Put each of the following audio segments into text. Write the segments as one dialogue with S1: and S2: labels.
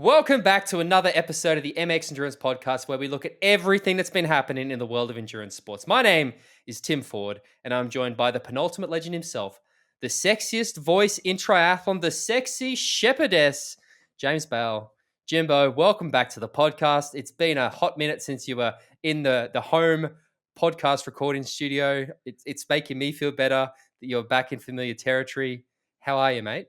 S1: Welcome back to another episode of the MX Endurance Podcast, where we look at everything that's been happening in the world of endurance sports. My name is Tim Ford, and I'm joined by the penultimate legend himself, the sexiest voice in triathlon, the sexy shepherdess, James Bale. Jimbo, welcome back to the podcast. It's been a hot minute since you were in the home podcast recording studio. It's making me feel better that you're back in familiar territory. How are you, mate?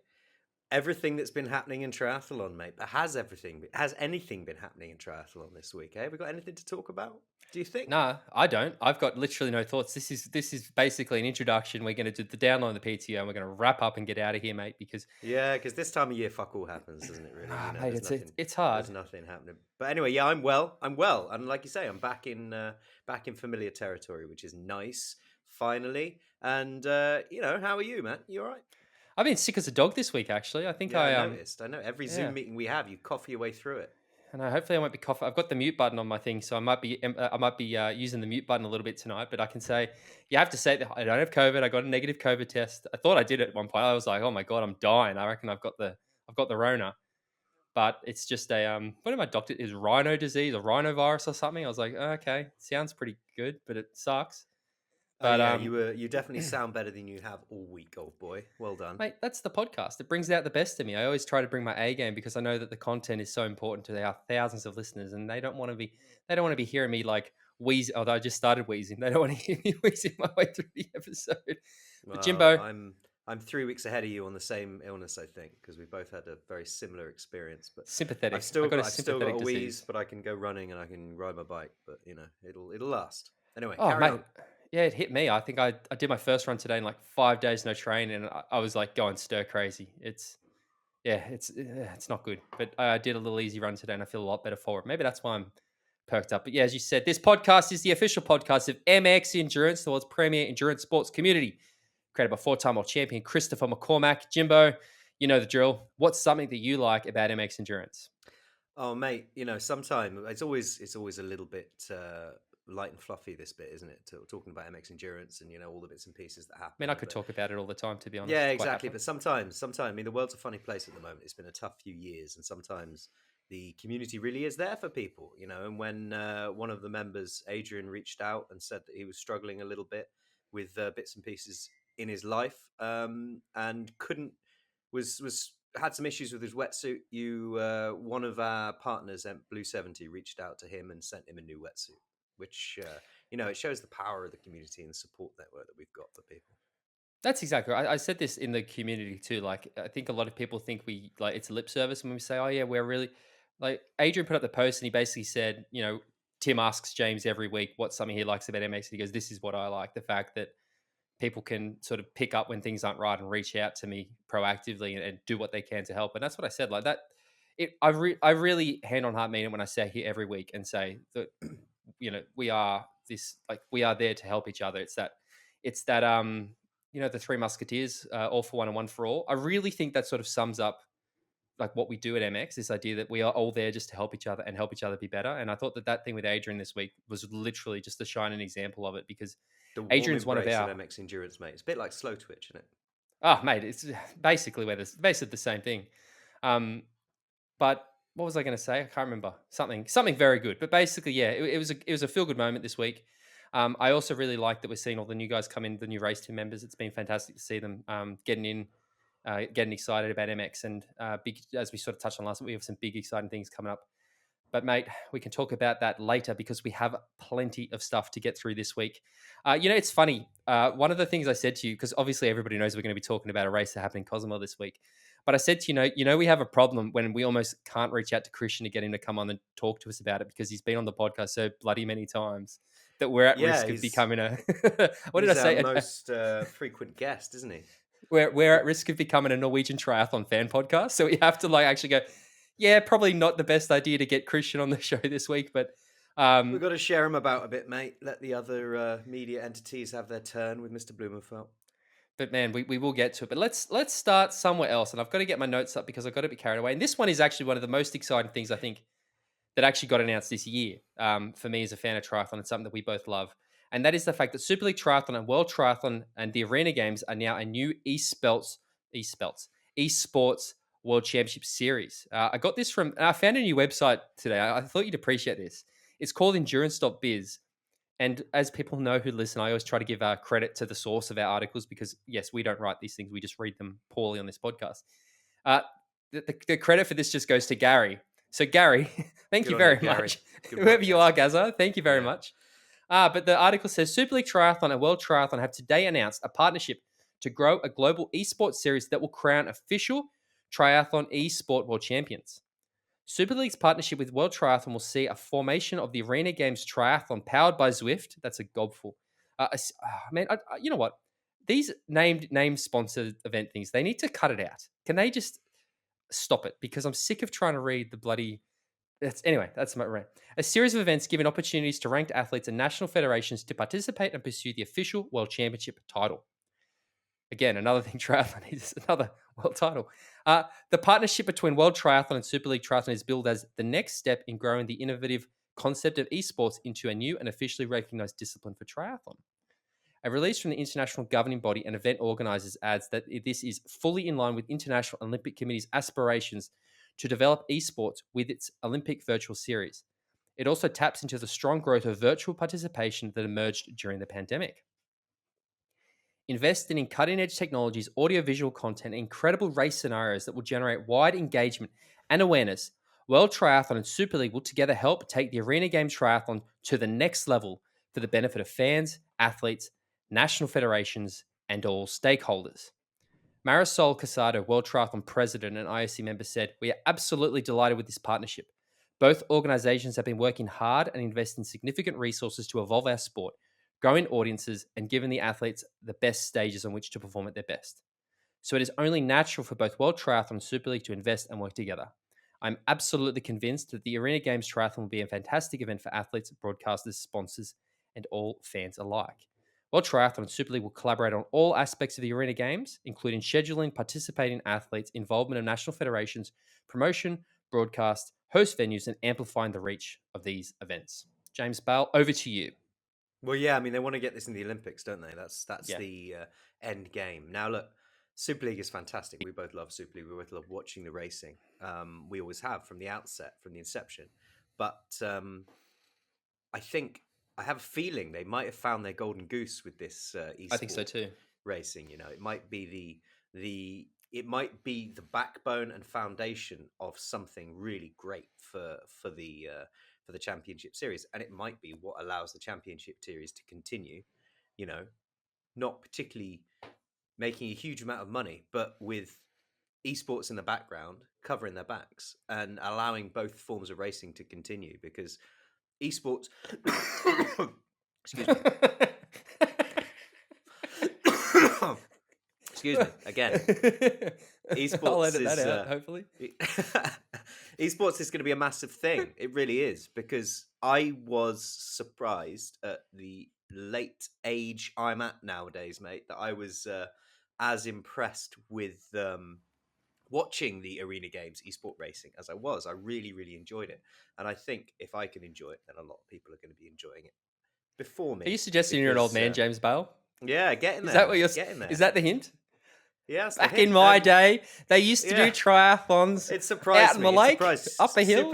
S2: Everything that's been happening in triathlon, mate. But has anything been happening in triathlon this week? Have we got anything to talk about? Do you think?
S1: Nah, I don't. I've got literally no thoughts. This is basically an introduction. We're going to do the download of the PTO, and we're going to wrap up and get out of here, mate. Because
S2: because this time of year, fuck all happens, doesn't it? Really,
S1: mate, it's hard.
S2: There's nothing happening. But anyway, yeah, I'm well, and like you say, I'm back in familiar territory, which is nice, finally. And how are you, man? You all right?
S1: I've been sick as a dog this week. Actually, I think
S2: I noticed. I know every Zoom meeting we have, you cough your way through it.
S1: And hopefully I won't be coughing. I've got the mute button on my thing, so I might be using the mute button a little bit tonight. But I can say, you have to say that I don't have COVID. I got a negative COVID test. I thought I did at one point. I was like, oh my god, I'm dying. I reckon I've got the Rona. But it's just what did my doctor is rhino disease or rhinovirus or something? I was like, okay, sounds pretty good, but it sucks. But
S2: you definitely sound better than you have all week, old boy. Well done,
S1: mate. That's the podcast. It brings out the best of me. I always try to bring my A game because I know that the content is so important to our thousands of listeners, and they don't want to be hearing me like wheeze. Although I just started wheezing, they don't want to hear me wheezing my way through the episode. But Jimbo,
S2: I'm 3 weeks ahead of you on the same illness, I think, because we both had a very similar experience. But
S1: sympathetic.
S2: I've still got a wheeze, but I can go running and I can ride my bike. But it'll last. Anyway, carry on.
S1: Yeah, it hit me. I think I did my first run today in like 5 days, no training, and I was like going stir crazy. It's not good. But I did a little easy run today, and I feel a lot better for it. Maybe that's why I'm perked up. But yeah, as you said, this podcast is the official podcast of MX Endurance, the world's premier endurance sports community, created by four-time world champion Christopher McCormack. Jimbo, you know the drill. What's something that you like about MX Endurance?
S2: Oh, mate, sometimes it's always a little bit light and fluffy, this bit, isn't it? Talking about MX Endurance and all the bits and pieces that happen.
S1: I mean, I could talk about it all the time, to be honest.
S2: Yeah, exactly. But sometimes, I mean, the world's a funny place at the moment. It's been a tough few years, and sometimes the community really is there for people, And when one of the members, Adrian, reached out and said that he was struggling a little bit with bits and pieces in his life, and had some issues with his wetsuit, one of our partners at Blue 70 reached out to him and sent him a new wetsuit, which it shows the power of the community and the support network that we've got for people.
S1: That's exactly right. I said this in the community too. Like, I think a lot of people think it's a lip service when we say, oh yeah, we're really, like, Adrian put up the post and he basically said, Tim asks James every week what's something he likes about MX. And he goes, this is what I like. The fact that people can sort of pick up when things aren't right and reach out to me proactively and do what they can to help. And that's what I said. Like that, I really hand on heart mean it when I say here every week and say that, we are there to help each other. It's that the Three Musketeers, all for one and one for all. I really think that sort of sums up like what we do at MX, this idea that we are all there just to help each other and help each other be better. And I thought that thing with Adrian this week was literally just a shining example of it, because Adrian's one of our
S2: MX Endurance, mate. It's a bit like slow twitch, isn't it?
S1: Oh, mate, it's basically the same thing. But what was I going to say? I can't remember. Something very good. But basically, yeah, it was a feel good moment this week. I also really like that we're seeing all the new guys come in, the new race team members. It's been fantastic to see them getting excited about MX, and big, as we sort of touched on last week, we have some big exciting things coming up. But mate, we can talk about that later because we have plenty of stuff to get through this week. It's funny. One of the things I said to you, because obviously everybody knows we're going to be talking about a race that happened in Cozumel this week. But I said to we have a problem when we almost can't reach out to Kristian to get him to come on and talk to us about it, because he's been on the podcast so bloody many times that we're at risk of becoming a what did I say?
S2: Most frequent guest, isn't he?
S1: We're at risk of becoming a Norwegian triathlon fan podcast, so we have to actually go. Yeah, probably not the best idea to get Kristian on the show this week, but
S2: we've got to share him about a bit, mate. Let the other media entities have their turn with Mr. Blumenfelt.
S1: But man, we will get to it. But let's start somewhere else, and I've got to get my notes up because I've got to be carried away. And this one is actually one of the most exciting things I think that actually got announced this year. For me as a fan of triathlon, it's something that we both love, and that is the fact that Super League Triathlon and World Triathlon and the Arena Games are now a new esports World Championship Series. I got this from, I found a new website today. I thought you'd appreciate this. It's called endurance.biz. And as people know who listen, I always try to give credit to the source of our articles because, yes, we don't write these things. We just read them poorly on this podcast. Uh, the credit for this just goes to Gary. So, Gary, thank
S2: Good
S1: you
S2: on you,
S1: very
S2: Gary.
S1: much.
S2: Good
S1: Whoever
S2: work,
S1: you
S2: guys.
S1: are, Gazza, thank you very
S2: Yeah.
S1: much. But the article says Super League Triathlon and World Triathlon have today announced a partnership to grow a global esports series that will crown official triathlon esport world champions. Super League's partnership with World Triathlon will see a formation of the Arena Games Triathlon powered by Zwift. That's a gobful. Man, you know what? These name sponsored event things, they need to cut it out. Can they just stop it? Because I'm sick of trying to read the bloody. That's my rant. A series of events giving opportunities to ranked athletes and national federations to participate and pursue the official World Championship title. Again, another thing triathlon needs another world title. The partnership between World Triathlon and Super League Triathlon is billed as the next step in growing the innovative concept of esports into a new and officially recognized discipline for triathlon. A release from the international governing body and event organizers adds that this is fully in line with International Olympic Committee's aspirations to develop esports with its Olympic virtual series. It also taps into the strong growth of virtual participation that emerged during the pandemic. Invested in cutting edge technologies, audiovisual content, and incredible race scenarios that will generate wide engagement and awareness, World Triathlon and Super League will together help take the Arena Games Triathlon to the next level for the benefit of fans, athletes, national federations, and all stakeholders. Marisol Casado, World Triathlon president and IOC member, said, "We are absolutely delighted with this partnership. Both organizations have been working hard and investing significant resources to evolve our sport, growing audiences, and giving the athletes the best stages on which to perform at their best. So it is only natural for both World Triathlon and Super League to invest and work together. I'm absolutely convinced that the Arena Games Triathlon will be a fantastic event for athletes, broadcasters, sponsors, and all fans alike. World Triathlon and Super League will collaborate on all aspects of the Arena Games, including scheduling, participating athletes, involvement of national federations, promotion, broadcast, host venues, and amplifying the reach of these events." James Bale, over to you.
S2: Well, yeah, I mean, they want to get this in the Olympics, don't they? That's
S1: Yeah.
S2: the end game. Now, look, Super League is fantastic. We both love Super League. We both love watching the racing. We always have from the outset, from the inception. But I think I have a feeling they might have found their golden goose with this
S1: I think so
S2: esport
S1: too.
S2: racing. You know, it might be it might be the backbone and foundation of something really great for the championship series, and it might be what allows the championship series to continue. You know, not particularly making a huge amount of money, but with esports in the background covering their backs and allowing both forms of racing to continue because esports excuse me excuse me again.
S1: I'll
S2: Esports
S1: edit that
S2: is
S1: out, hopefully.
S2: esports is going to be a massive thing. It really is, because I was surprised at the late age I'm at nowadays, mate, that I was as impressed with watching the Arena Games esport racing as I was. I really, really enjoyed it. And I think if I can enjoy it, then a lot of people are going to be enjoying it before
S1: Are you
S2: me.
S1: suggesting you're an old
S2: Because,
S1: man, James Bale?
S2: yeah, getting
S1: Is
S2: there,
S1: that what
S2: mate.
S1: you're?
S2: Getting there.
S1: Is that the hint?
S2: Yeah, that's the
S1: Back in
S2: hint.
S1: my
S2: And
S1: day, they used to do
S2: yeah,
S1: triathlons
S2: it
S1: out
S2: surprised
S1: in the
S2: me. It
S1: lake,
S2: surprised
S1: up a hill,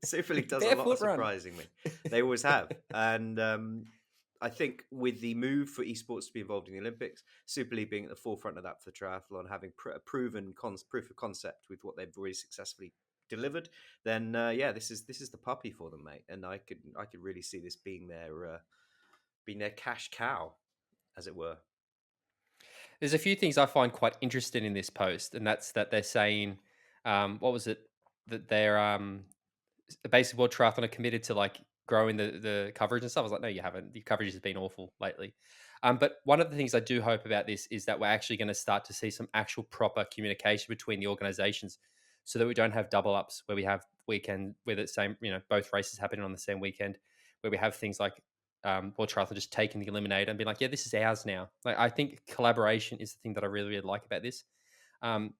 S2: Super League does a lot of
S1: barefoot run.
S2: surprising me. They always have. And I think with the move for esports to be involved in the Olympics, Super League being at the forefront of that for triathlon, having a proven proof of concept with what they've already successfully delivered, then yeah, this is the puppy for them, mate. And I could really see this being their cash cow, as it were.
S1: There's a few things I find quite interesting in this post, and that's that they're saying, what was it? That they're basically World Triathlon are committed to like growing the coverage and stuff. I was like, no, you haven't. The coverage has been awful lately. But one of the things I do hope about this is that we're actually going to start to see some actual proper communication between the organizations, so that we don't have double ups where we have weekend where the same, both races happening on the same weekend, where we have things like World Triathlon just taking the eliminator and being like, yeah, this is ours now. Like, I think collaboration is the thing that I really, really like about this. Um,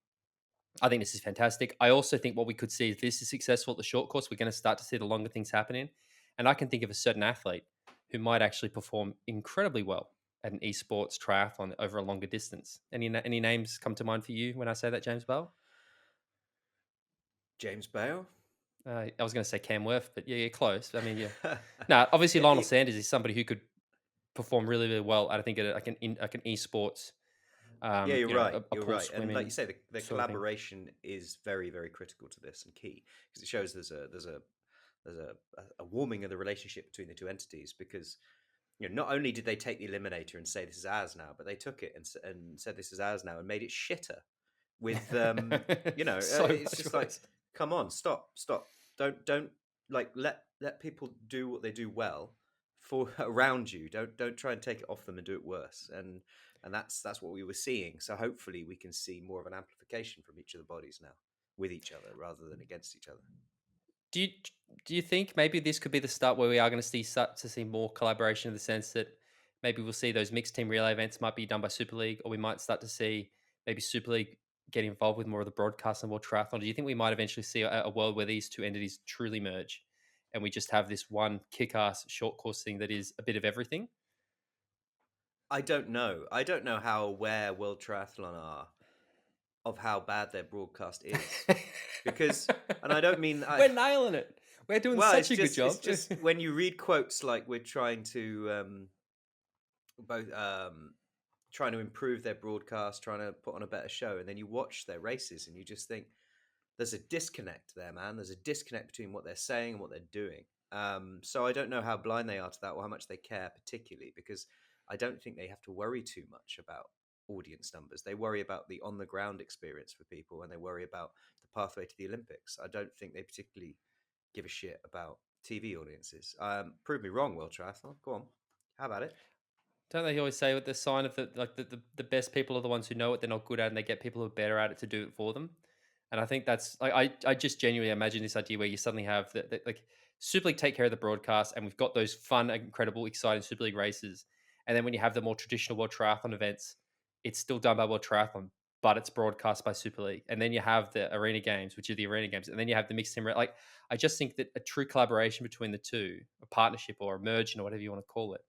S1: I think this is fantastic. I also think what we could see, if this is successful at the short course, we're going to start to see the longer things happening. And I can think of a certain athlete who might actually perform incredibly well at an esports triathlon over a longer distance. Any names come to mind for you when I say that, James Bell?
S2: James Bale.
S1: I was going to say Cam Worth, but yeah, you're close. I mean, yeah. No, obviously
S2: Yeah,
S1: Lionel Sanders is somebody who could perform really, really well. I think at like an esports,
S2: yeah, you're right.
S1: a
S2: You're
S1: pool
S2: right. And like you
S1: swimming
S2: say, the
S1: sort of thing.
S2: collaboration is very, very critical to this and key because it shows there's a warming of the relationship between the two entities because not only did they take the eliminator and say this is ours now, but they took it and said this is ours now and made it shitter with
S1: So
S2: it's
S1: much
S2: just like,
S1: worse.
S2: come on, stop, don't like let people do what they do well for around you. Don't try and take it off them and do it worse. And that's what we were seeing. So hopefully we can see more of an amplification from each of the bodies now with each other rather than against each other.
S1: Do you do you think maybe this could be the start where we are going to start to see more collaboration in the sense that maybe we'll see those mixed team relay events might be done by Super League, or we might start to see maybe Super League get involved with more of the broadcast and more triathlon? Do you think we might eventually see a world where these two entities truly merge, and we just have this one kick-ass short course thing that is a bit of everything?
S2: I don't know. I don't know how aware World Triathlon are of how bad their broadcast is because, and I don't mean I.
S1: We're nailing it. We're doing
S2: Well,
S1: such a good
S2: it's
S1: job.
S2: just when you read quotes like we're trying to both trying to improve their broadcast, trying to put on a better show, and then you watch their races and you just think there's a disconnect there, man. There's a disconnect between what they're saying and what they're doing. So I don't know how blind they are to that or how much they care particularly because I don't think they have to worry too much about audience numbers. They worry about the on the ground experience for people and they worry about the pathway to the Olympics. I don't think they particularly give a shit about TV audiences. Prove me wrong, World Triathlon. Go on. How about it?
S1: Don't they always say what the sign of the best people are the ones who know what they're not good at, and they get people who are better at it to do it for them? And I think that's like I just genuinely imagine this idea where you suddenly have that like Super League take care of the broadcast, and we've got those fun, incredible, exciting Super League races, and then when you have the more traditional World Triathlon events, it's still done by World Triathlon, but it's broadcast by Super League, and then you have the Arena Games, which are the Arena Games, and then you have the mixed team. Like I just think that a true collaboration between the two, a partnership or a merge, or whatever you want to call it,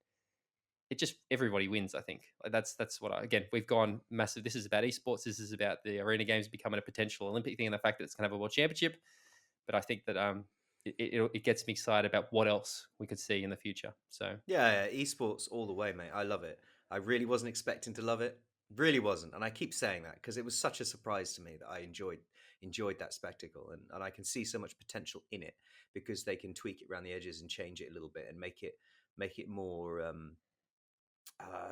S1: it just everybody wins. I think like that's what again we've gone massive. This is about esports. This is about the arena games becoming a potential Olympic thing, and the fact that it's going to have a world championship. But I think that it gets me excited about what else we could see in the future. So
S2: Yeah, esports all the way, mate. I love it. I really wasn't expecting to love it. Really wasn't, and I keep saying that because it was such a surprise to me that I enjoyed that spectacle, and I can see so much potential in it because they can tweak it around the edges and change it a little bit and make it more.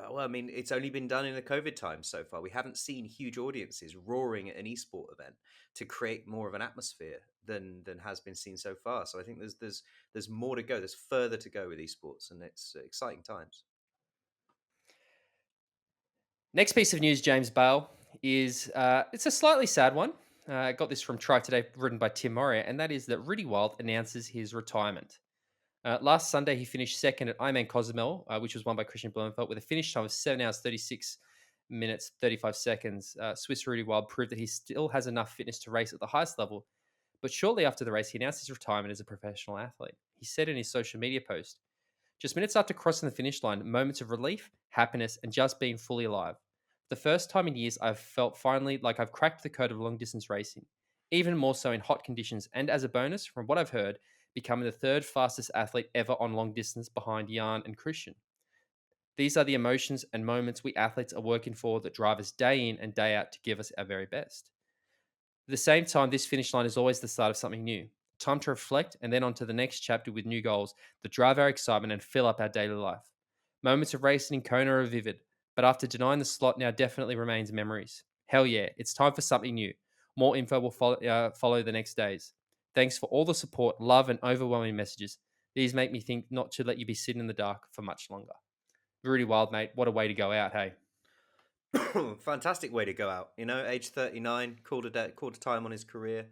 S2: Well, I mean, it's only been done in the COVID time so far. We haven't seen huge audiences roaring at an esport event to create more of an atmosphere than has been seen so far. So I think there's more to go. There's further to go with esports, and it's exciting times.
S1: next piece of news, James Bale, is it's a slightly sad one. I got this from Tri Today, written by Tim Moria, and that is that Rudy Wild announces his retirement. Last Sunday, he finished second at Ironman Cozumel, which was won by Kristian Blumenfelt, with a finish time of 7 hours, 36 minutes, 35 seconds. Swiss Rudy Wild proved that he still has enough fitness to race at the highest level. But shortly after the race, he announced his retirement as a professional athlete. He said in his social media post, just minutes after crossing the finish line, moments of relief, happiness, and just being fully alive. The first time in years I've felt finally like I've cracked the code of long distance racing, even more so in hot conditions, and as a bonus, from what I've heard, becoming the third fastest athlete ever on long distance behind Jan and Kristian. These are the emotions and moments we athletes are working for that drive us day in and day out to give us our very best. At the same time, this finish line is always the start of something new. Time to reflect and then on to the next chapter with new goals that drive our excitement and fill up our daily life. Moments of racing in Kona are vivid, but after denying the slot now definitely remains memories. Hell yeah, it's time for something new. More info will follow the next days. Thanks for all the support, love, and overwhelming messages. These make me think not to let you be sitting in the dark for much longer. Rudy Wild, mate, what a way to go out, hey?
S2: Fantastic way to go out. Age 39, called a time on his career.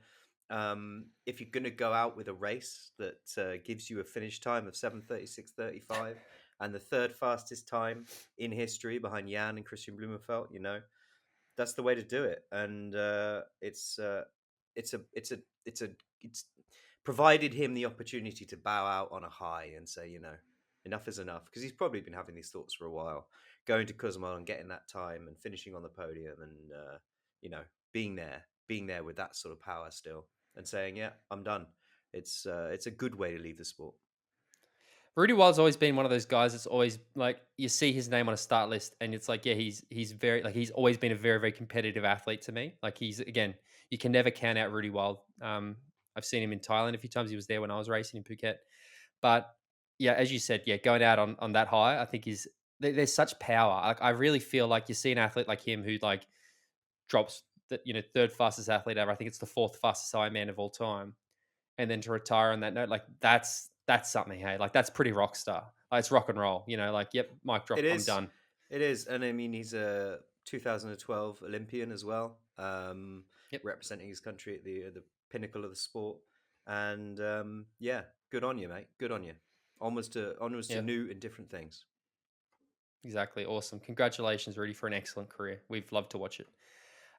S2: If you're going to go out with a race that gives you a finish time of 7:36:35 and the third fastest time in history behind Jan and Kristian Blumenfelt, that's the way to do it. And it's provided him the opportunity to bow out on a high and say, enough is enough, because he's probably been having these thoughts for a while, going to Cozumel and getting that time and finishing on the podium and you know being there with that sort of power still. and saying, "Yeah, I'm done." It's a good way to leave the sport.
S1: Rudy Wild's always been one of those guys that's always like you see his name on a start list and it's like, yeah, he's very like he's always been a very, very competitive athlete to me. Like he's again, you can never count out Rudy Wild. I've seen him in Thailand a few times. He was there when I was racing in Phuket. But yeah, as you said, yeah, going out on that high, I think is there's such power. Like I really feel like you see an athlete like him who like drops the third fastest athlete ever. I think it's the fourth fastest Ironman of all time, and then to retire on that note, like that's something. Hey, like that's pretty rock star. Like, it's rock and roll. Like, yep, mic drop.
S2: It
S1: I'm
S2: is.
S1: done.
S2: It is. And I mean, he's a 2012 Olympian as well,
S1: Yep.
S2: representing his country at the pinnacle of the sport. And yeah, good on you, mate. Good on you. Onwards to
S1: Yeah.
S2: new and different things.
S1: Exactly. Awesome. Congratulations, Rudy, for an excellent career. We've loved to watch it.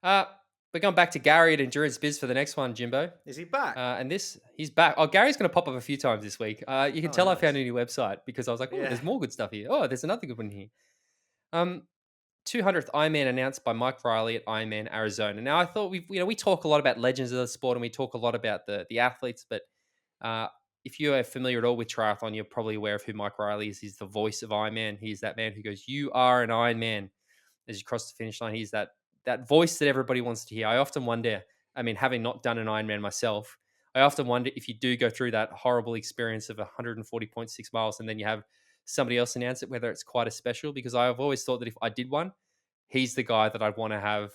S1: Uh, we're going back to Gary at Endurance Biz for the next one, Jimbo.
S2: Is he back?
S1: And he's back. Oh, Gary's going to pop up a few times this week. You can
S2: Oh,
S1: tell I found
S2: nice.
S1: a new website because I was like, oh,
S2: Yeah.
S1: there's more good stuff here. Oh, there's another good one here. 200th Ironman announced by Mike Riley at Ironman Arizona. Now, I thought we talk a lot about legends of the sport and we talk a lot about the athletes, but uh, if you are familiar at all with triathlon, you're probably aware of who Mike Riley is. He's the voice of Ironman. He's that man who goes, "You are an Ironman." As you cross the finish line, he's that voice that everybody wants to hear. I often wonder. I mean, having not done an Ironman myself, I often wonder if you do go through that horrible experience of 140.6 miles and then you have somebody else announce it, whether it's quite as special. Because I've always thought that if I did one, he's the guy that I'd want to have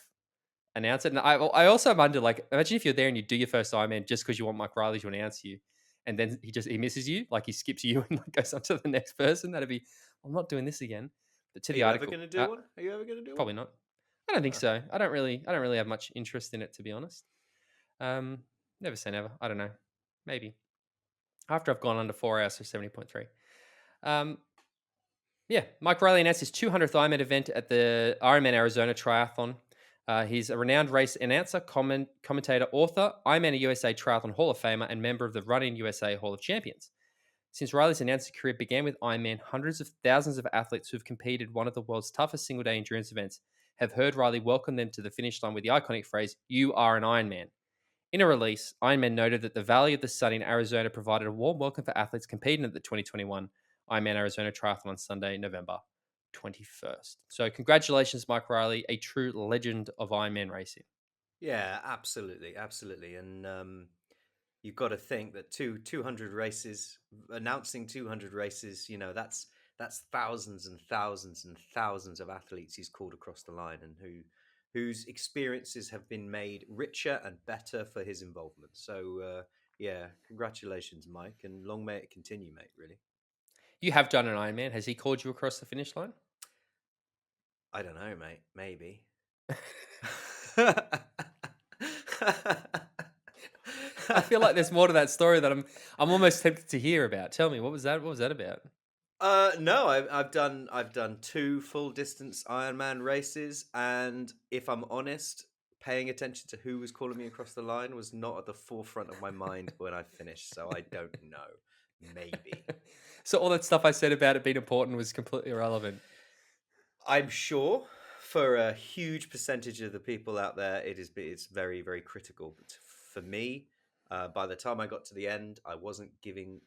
S1: announce it. And I also wonder, like, imagine if you're there and you do your first Ironman just because you want Mike Riley to announce you, and then he misses you, like he skips you and like goes on to the next person. That'd be, I'm not doing this again. But to
S2: Are
S1: the
S2: you ever
S1: article,
S2: going to do one? Are you ever going to do one?
S1: probably not. I don't think
S2: Oh.
S1: so. I don't really have much interest in it, to be honest. Um, Never say never. I don't know. Maybe after I've gone under 4 hours for 70.3. Yeah, Mike Riley announced his 200th Ironman event at the Ironman Arizona Triathlon. He's a renowned race announcer, commentator, author, Ironman USA Triathlon Hall of Famer, and member of the Running USA Hall of Champions. Since Riley's announcing career began with Ironman, hundreds of thousands of athletes who've competed one of the world's toughest single-day endurance events have heard Riley welcome them to the finish line with the iconic phrase, "You are an Ironman." In a release, Ironman noted that the Valley of the Sun in Arizona provided a warm welcome for athletes competing at the 2021 Ironman Arizona Triathlon on Sunday, November 21st. So, congratulations, Mike Riley, a true legend of Ironman racing.
S2: Yeah, absolutely, absolutely. And you've got to think that 200 races, announcing 200 races, that's thousands and thousands and thousands of athletes he's called across the line, and whose experiences have been made richer and better for his involvement. So yeah, congratulations, Mike, and long may it continue, mate. Really.
S1: You have done an Ironman. Has he called you across the finish line?
S2: I don't know, mate. Maybe.
S1: I feel like there's more to that story that I'm almost tempted to hear about. Tell me, what was that? What was that about?
S2: No, I've done two full distance Ironman races, and if I'm honest, paying attention to who was calling me across the line was not at the forefront of my mind when I finished. So I don't know. Maybe.
S1: So all that stuff I said about it being important was completely irrelevant.
S2: I'm sure for a huge percentage of the people out there, it's very, very critical. But for me, by the time I got to the end, I wasn't giving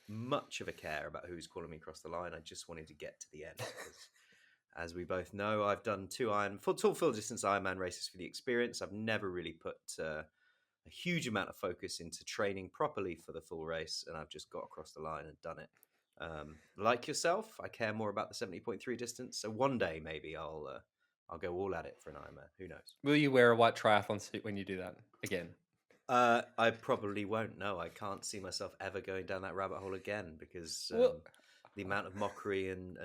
S2: much of a care about who's calling me across the line. I just wanted to get to the end because, as we both know, I've done two full distance Ironman races for the experience. I've never really put a huge amount of focus into training properly for the full race, and I've just got across the line and done it. Like yourself, I care more about the 70.3 distance. So one day maybe I'll go all at it for an Ironman. Who knows?
S1: Will you wear a white triathlon suit when you do that again?
S2: I probably won't. No, I can't see myself ever going down that rabbit hole again because
S1: Well,
S2: the amount of mockery and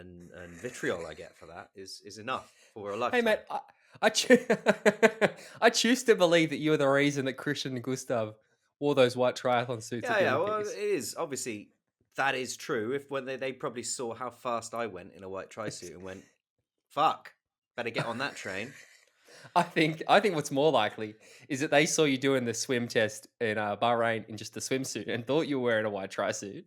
S2: vitriol I get for that is enough for a
S1: hey,
S2: lifetime.
S1: mate, I choose to believe that you are the reason that Kristian and Gustav wore those white triathlon suits at
S2: Yeah,
S1: the
S2: yeah. Well, it
S1: Olympics.
S2: is obviously that is true. If when they probably saw how fast I went in a white tri suit and went, "Fuck, better get on that train."
S1: I think what's more likely is that they saw you doing the swim test in Bahrain in just a swimsuit and thought you were wearing a white tri suit,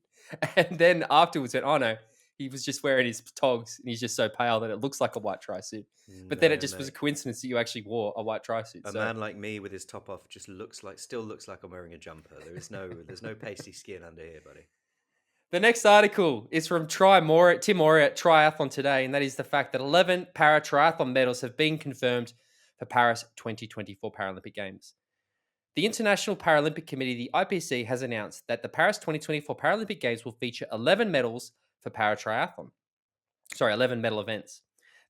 S1: and then afterwards went, "Oh no, He was just wearing his togs, and he's just so pale that it looks like a white tri suit. But then it
S2: No,
S1: just was a
S2: mate.
S1: coincidence that you actually wore a white tri suit.
S2: A
S1: So
S2: man like me with his top off just still looks like I'm wearing a jumper. There's no pasty skin under here, buddy.
S1: the next article is from Tim Maury at Triathlon Today, and that is the fact that 11 Paratriathlon medals have been confirmed for Paris 2024 Paralympic Games. The International Paralympic Committee, the IPC, has announced that the Paris 2024 Paralympic Games will feature 11 medals for paratriathlon. 11 medal events.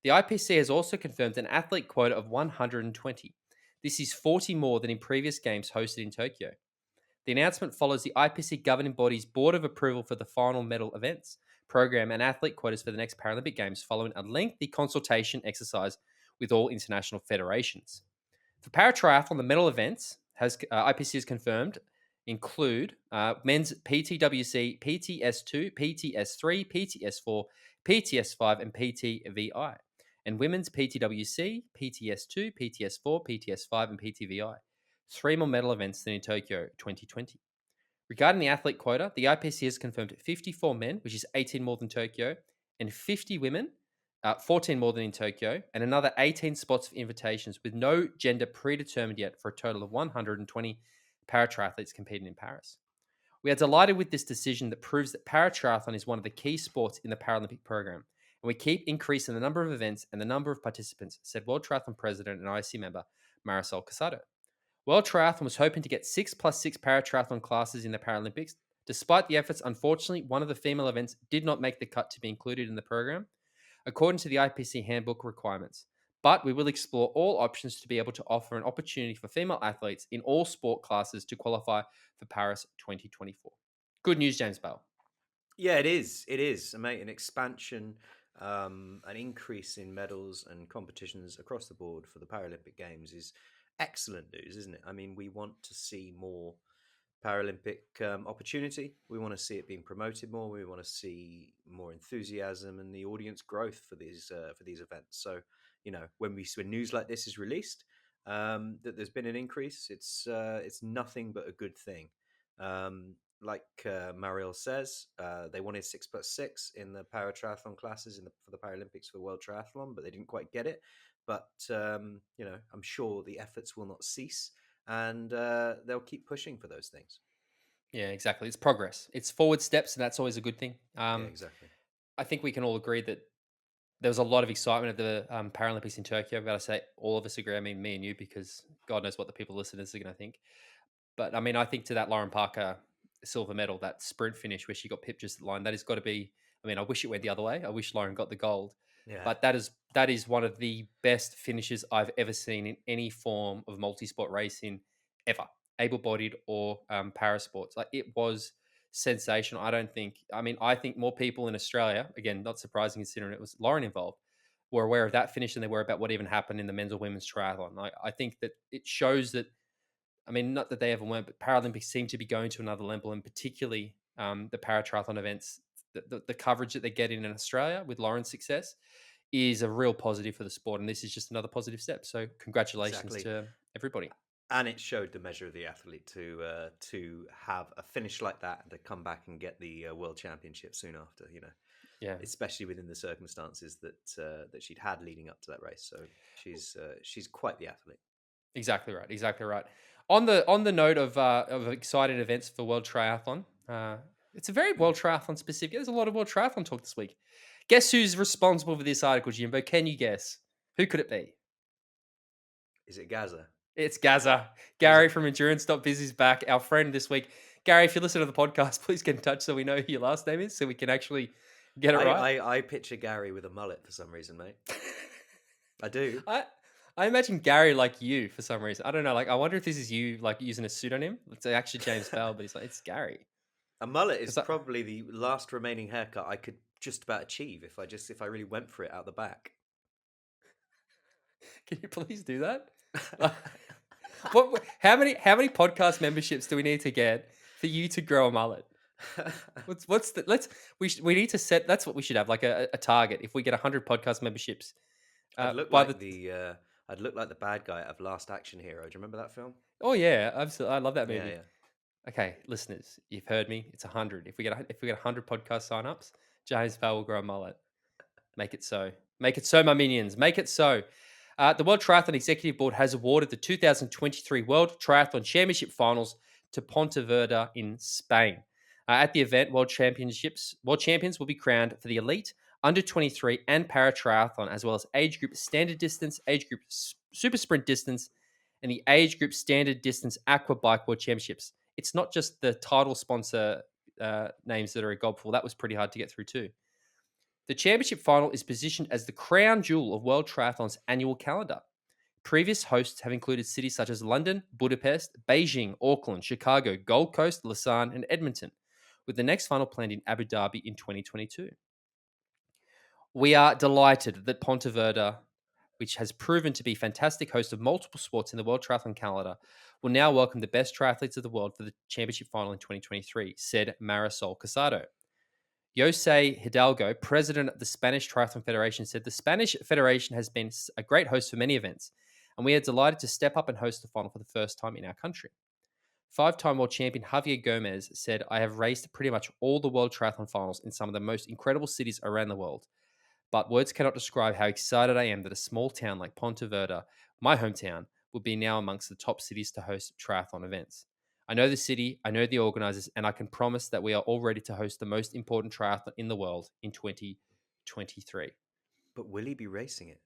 S1: The IPC has also confirmed an athlete quota of 120. This is 40 more than in previous games hosted in Tokyo. The announcement follows the IPC governing body's board of approval for the final medal events program and athlete quotas for the next Paralympic Games following a lengthy consultation exercise with all international federations. For paratriathlon, the medal events IPC has confirmed include men's PTWC, PTS2, PTS3, PTS4, PTS5, and PTVI, and women's PTWC, PTS2, PTS4, PTS5, and PTVI. 3 more medal events than in Tokyo 2020. Regarding the athlete quota, the IPC has confirmed 54 men, which is 18 more than Tokyo, and 50 women, 14 more than in Tokyo, and another 18 spots for invitations with no gender predetermined yet for a total of 120 paratriathletes competing in Paris. We are delighted with this decision that proves that paratriathlon is one of the key sports in the Paralympic program, and we keep increasing the number of events and the number of participants, said World Triathlon President and IC member Maurice. World Triathlon was hoping to get 6+6 paratriathlon classes in the Paralympics. Despite the efforts, unfortunately, one of the female events did not make the cut to be included in the program, according to the IPC handbook requirements. But we will explore all options to be able to offer an opportunity for female athletes in all sport classes to qualify for Paris 2024. Good news, James Bell.
S2: Yeah, it is. It is, mate. An expansion, an increase in medals and competitions across the board for the Paralympic Games is excellent news, isn't it? I mean, we want to see more Paralympic opportunity. We want to see it being promoted more. We want to see more enthusiasm and the audience growth for these events. So, when news like this is released, that there's been an increase, it's nothing but a good thing. Like Mariel says, they wanted 6+6 in the paratriathlon classes for the Paralympics for World Triathlon, but they didn't quite get it. But I'm sure the efforts will not cease, and they'll keep pushing for those things.
S1: Yeah, exactly. It's progress. It's forward steps, and that's always a good thing.
S2: Yeah, exactly.
S1: I think we can all agree that there was a lot of excitement at the Paralympics in Tokyo. I've got to say, all of us agree. I mean, me and you, because God knows what the people listeners are going to think. But I mean, I think to that Lauren Parker silver medal, that sprint finish where she got pipped just at the line, that has got to be. I mean, I wish it went the other way. I wish Lauren got the gold.
S2: Yeah,
S1: But that is one of the best finishes I've ever seen in any form of multi-sport racing ever, able-bodied or para sports. Like, it was sensational. I think more people in Australia, again, not surprising considering it was Lauren involved, were aware of that finish than they were about what even happened in the men's or women's triathlon. I think that it shows that, I mean, not that they ever weren't, but Paralympics seem to be going to another level, and particularly the paratriathlon events, the coverage that they're getting in Australia with Lauren's success is a real positive for the sport, and this is just another positive step. So congratulations
S2: exactly.
S1: to everybody.
S2: And it showed the measure of the athlete to have a finish like that and to come back and get the world championship soon after.
S1: Yeah,
S2: especially within the circumstances that she'd had leading up to that race. So she's quite the athlete.
S1: exactly right. Exactly right. On the note of exciting events for World Triathlon, it's a very World Triathlon specific. There's a lot of World Triathlon talk this week. Guess who's responsible for this article, Jimbo? Can you guess? Who could it be?
S2: Is it Gaza?
S1: It's Gaza. Gary from Endurance.biz is back, our friend this week. Gary, if you listen to the podcast, please get in touch so we know who your last name is, so we can actually get it right.
S2: I picture Gary with a mullet for some reason, mate. I do.
S1: I imagine Gary like you for some reason. I don't know. Like, I wonder if this is you like using a pseudonym. It's actually James Bell, but it's Gary.
S2: A mullet is probably the last remaining haircut I could just about achieve if I really went for it out the back.
S1: Can you please do that? How many podcast memberships do we need to get for you to grow a mullet? We need to set. That's what we should have, like a target. If we get 100 podcast memberships,
S2: I'd look like the bad guy out of Last Action Hero. Do you remember that film?
S1: Oh yeah, absolutely. I love that movie.
S2: Yeah.
S1: Okay, listeners, you've heard me. It's 100. If we get 100 podcast signups, James Bell will grow a mullet. Make it so. Make it so, my minions. Make it so. The World Triathlon Executive Board has awarded the 2023 World Triathlon Championship Finals to Pontevedra in Spain. At the event, world champions will be crowned for the elite, under 23, and para triathlon, as well as age group standard distance, age group super sprint distance, and the age group standard distance aqua bike world championships. It's not just the title sponsor names that are a gobful. That was pretty hard to get through too. The championship final is positioned as the crown jewel of World Triathlon's annual calendar. Previous hosts have included cities such as London, Budapest, Beijing, Auckland, Chicago, Gold Coast, Lausanne, and Edmonton, with the next final planned in Abu Dhabi in 2022. We are delighted that Pontevedra, which has proven to be a fantastic host of multiple sports in the World Triathlon calendar, will now welcome the best triathletes of the world for the championship final in 2023, said Marisol Casado. Jose Hidalgo, president of the Spanish Triathlon Federation, said the Spanish Federation has been a great host for many events, and we are delighted to step up and host the final for the first time in our country. Five-time world champion Javier Gomez said, I have raced pretty much all the World Triathlon finals in some of the most incredible cities around the world, but words cannot describe how excited I am that a small town like Pontevedra, my hometown, will be now amongst the top cities to host triathlon events. I know the city, I know the organizers, and I can promise that we are all ready to host the most important triathlon in the world in 2023.
S2: But will he be racing it?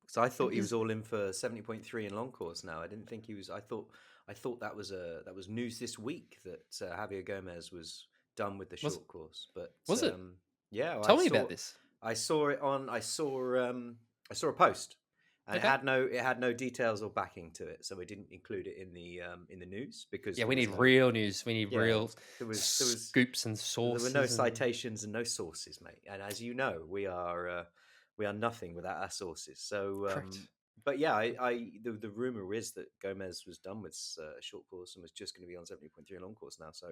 S2: Because I thought he was all in for 70.3 in long course now. I didn't think he was. I thought that was news this week that Javier Gomez was done with the short course. But
S1: was it?
S2: Yeah,
S1: Tell me about this.
S2: I saw it on. I saw a post, and
S1: Okay.
S2: it had no details or backing to it, so we didn't include it in the news because
S1: we need real news. We need real
S2: there was
S1: scoops and sources.
S2: There were no citations and no sources, mate. And as you know, we are nothing without our sources. So, but yeah, the rumor is that Gomez was done with short course and was just going to be on 70.3 long course now. So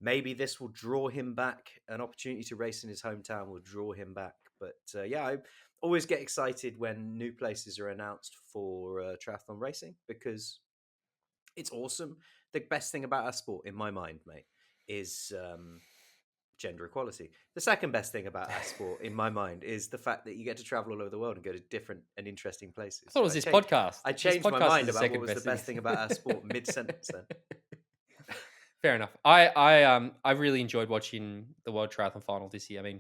S2: maybe this will draw him back. An opportunity to race in his hometown will draw him back. But yeah, I always get excited when new places are announced for triathlon racing because it's awesome. The best thing about our sport, in my mind, mate, is gender equality. The second best thing about our sport, in my mind, is the fact that you get to travel all over the world and go to different and interesting places.
S1: I thought it was this podcast.
S2: I changed my mind about what was the best thing about our sport mid-sentence then.
S1: Fair enough. I really enjoyed watching the World Triathlon Final this year. I mean,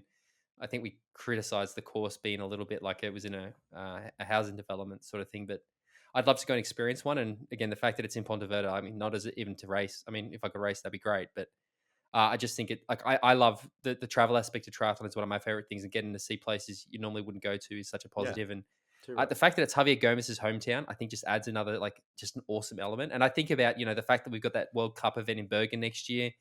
S1: I think we criticised the course being a little bit like it was in a housing development sort of thing, but I'd love to go and experience one. And again, the fact that it's in Pontevedra, I mean, not as even to race. I mean, if I could race, that'd be great. But I just think I love the travel aspect of triathlon. It's one of my favorite things, and getting to see places you normally wouldn't go to is such a positive. And the fact that it's Javier Gomez's hometown, I think just adds another, just an awesome element. And I think about, the fact that we've got that World Cup event in Bergen next year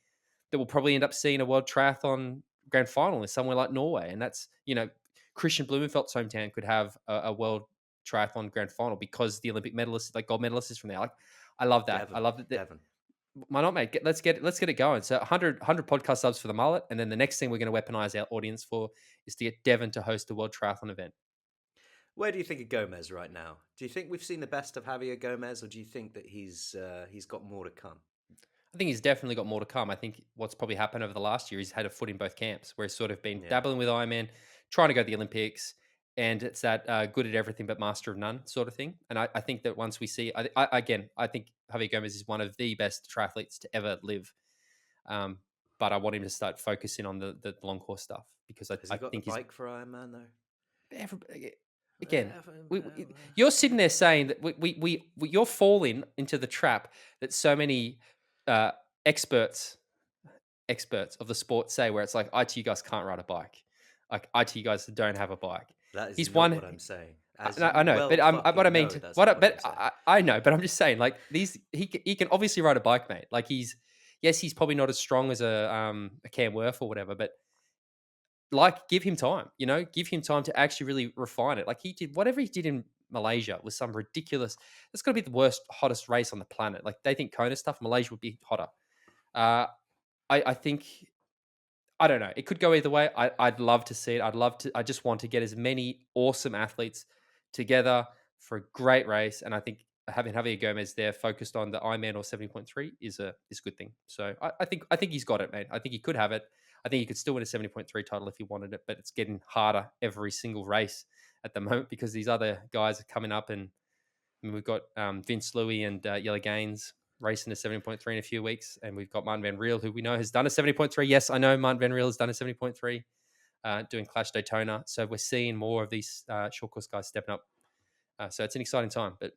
S1: that we'll probably end up seeing a World Triathlon grand final in somewhere like Norway. And that's, Kristian Blumenfelt's hometown could have a World Triathlon grand final because the Olympic medalists, gold medalists, is from there. I love that.
S2: Devon,
S1: I love that.
S2: Devon.
S1: Why not, mate? Let's get it going. So 100 podcast subs for the mullet. And then the next thing we're going to weaponize our audience for is to get Devon to host a World Triathlon event.
S2: Where do you think of Gomez right now? Do you think we've seen the best of Javier Gomez, or do you think that he's got more to come?
S1: I think he's definitely got more to come. I think what's probably happened over the last year, he's had a foot in both camps, where he's sort of been dabbling with Ironman, trying to go to the Olympics, and it's that good at everything but master of none sort of thing. And I think that once we see, I think Javier Gomez is one of the best triathletes to ever live. But I want him to start focusing on the long course stuff because
S2: Has he got the bike for Ironman though?
S1: Again, you're sitting there saying that you're falling into the trap that so many experts of the sport say, where it's like, IT guys can't ride a bike, like IT guys don't have a bike.
S2: That is not what I'm saying.
S1: I know, but I know, but I'm just saying, like, he can obviously ride a bike, mate. Like he's probably not as strong as a Cam Worth or whatever, but give him time, give him time to actually really refine it. Like whatever he did in Malaysia was some ridiculous. It's going to be the worst, hottest race on the planet. Like they think Kona stuff, Malaysia would be hotter. I think, I don't know. It could go either way. I'd love to see it. I just want to get as many awesome athletes together for a great race. And I think having Javier Gomez there focused on the Ironman or 70.3 is a good thing. So I think he's got it, mate. I think he could have it. I think he could still win a 70.3 title if he wanted it, but it's getting harder every single race at the moment because these other guys are coming up, and we've got Vince Louis and Yella Gaines racing a 70.3 in a few weeks, and we've got Martin Van Riel, who we know has done a 70.3. Yes, I know Martin Van Riel has done a 70.3 doing Clash Daytona. So we're seeing more of these short course guys stepping up. So it's an exciting time. But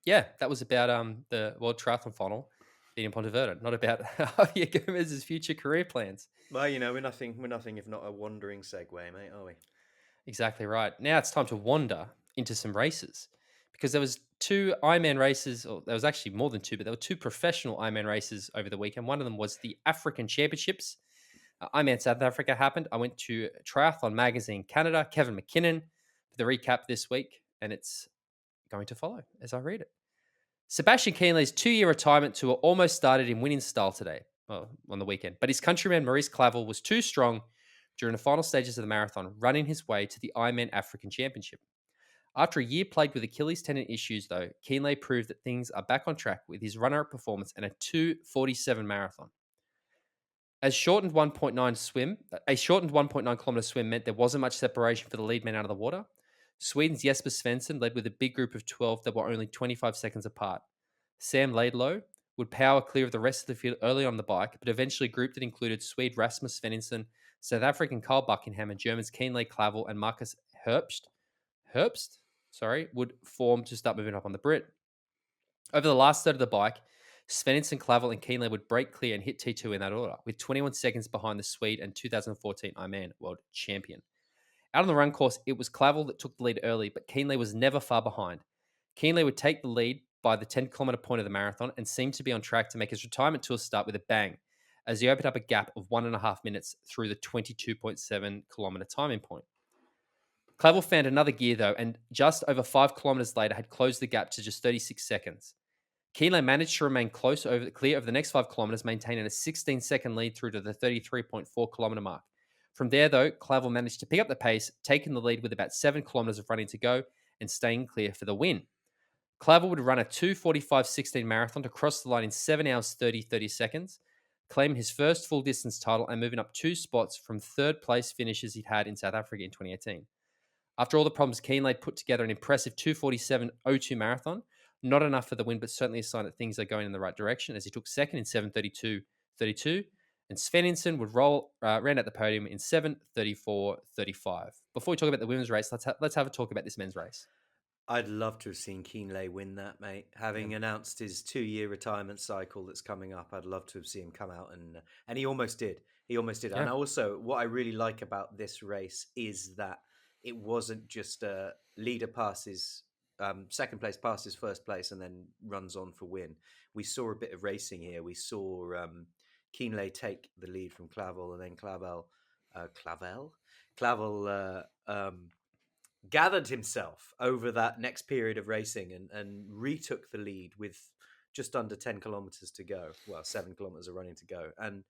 S1: yeah, that was about the World Triathlon final being in Pontevedra, not about Javier Gomez's future career plans.
S2: Well, we're nothing if not a wandering segue, mate, are we?
S1: Exactly right. Now it's time to wander into some races because there was 2 Ironman races, or there was actually more than 2, but there were 2 professional Ironman races over the weekend. One of them was the African Championships. Ironman South Africa happened. I went to Triathlon Magazine Canada, Kevin McKinnon, for the recap this week, and it's going to follow as I read it. Sebastian Kienle's 2-year retirement tour almost started in winning style today, on the weekend, but his countryman Maurice Clavel was too strong during the final stages of the marathon, running his way to the Ironman African Championship. After a year plagued with Achilles tendon issues, though, Kienle proved that things are back on track with his runner-up performance and a 2:47 marathon. A shortened 1.9 kilometer swim meant there wasn't much separation for the lead man out of the water. Sweden's Jesper Svensson led with a big group of 12 that were only 25 seconds apart. Sam Laidlow would power clear of the rest of the field early on the bike, but eventually a group that included Swede Rasmus Svenningsson, South African Carl Buckingham, and Germans Kienle Clavel and Marcus Herbst, would form to start moving up on the Brit. Over the last third of the bike, Svenningsson, Clavel, and Kienle would break clear and hit T2 in that order, with 21 seconds behind the Swede and 2014 Ironman world champion. Out on the run course, it was Clavel that took the lead early, but Kienle was never far behind. Kienle would take the lead by the 10-kilometer point of the marathon and seemed to be on track to make his retirement tour start with a bang, as he opened up a gap of 1.5 minutes through the 22.7-kilometer timing point. Clavel found another gear, though, and just over 5 kilometers later had closed the gap to just 36 seconds. Kienle managed to remain clear over the next 5 kilometers, maintaining a 16-second lead through to the 33.4-kilometer mark. From there, though, Clavel managed to pick up the pace, taking the lead with about 7 kilometers of running to go and staying clear for the win. Clavel would run a 2:45.16 marathon to cross the line in 7 hours 30 seconds, claiming his first full distance title and moving up 2 spots from third place finishes he'd had in South Africa in 2018. After all the problems, Kienle put together an impressive 2:47.02 marathon. Not enough for the win, but certainly a sign that things are going in the right direction, as he took second in 7:32.32, and Svenningsson would round out the podium in 7:34.35. Before we talk about the women's race, let's have a talk about this men's race.
S2: I'd love to have seen Kienle win that, mate. Having announced his 2-year retirement cycle that's coming up, I'd love to have seen him come out and he almost did. He almost did.
S1: Yeah.
S2: And also, what I really like about this race is that it wasn't just a leader passes second place, passes first place, and then runs on for win. We saw a bit of racing here. We saw Kienle take the lead from Clavel, and then Clavel gathered himself over that next period of racing and retook the lead with just under 10 kilometers to go. Well, 7 kilometers of running to go. And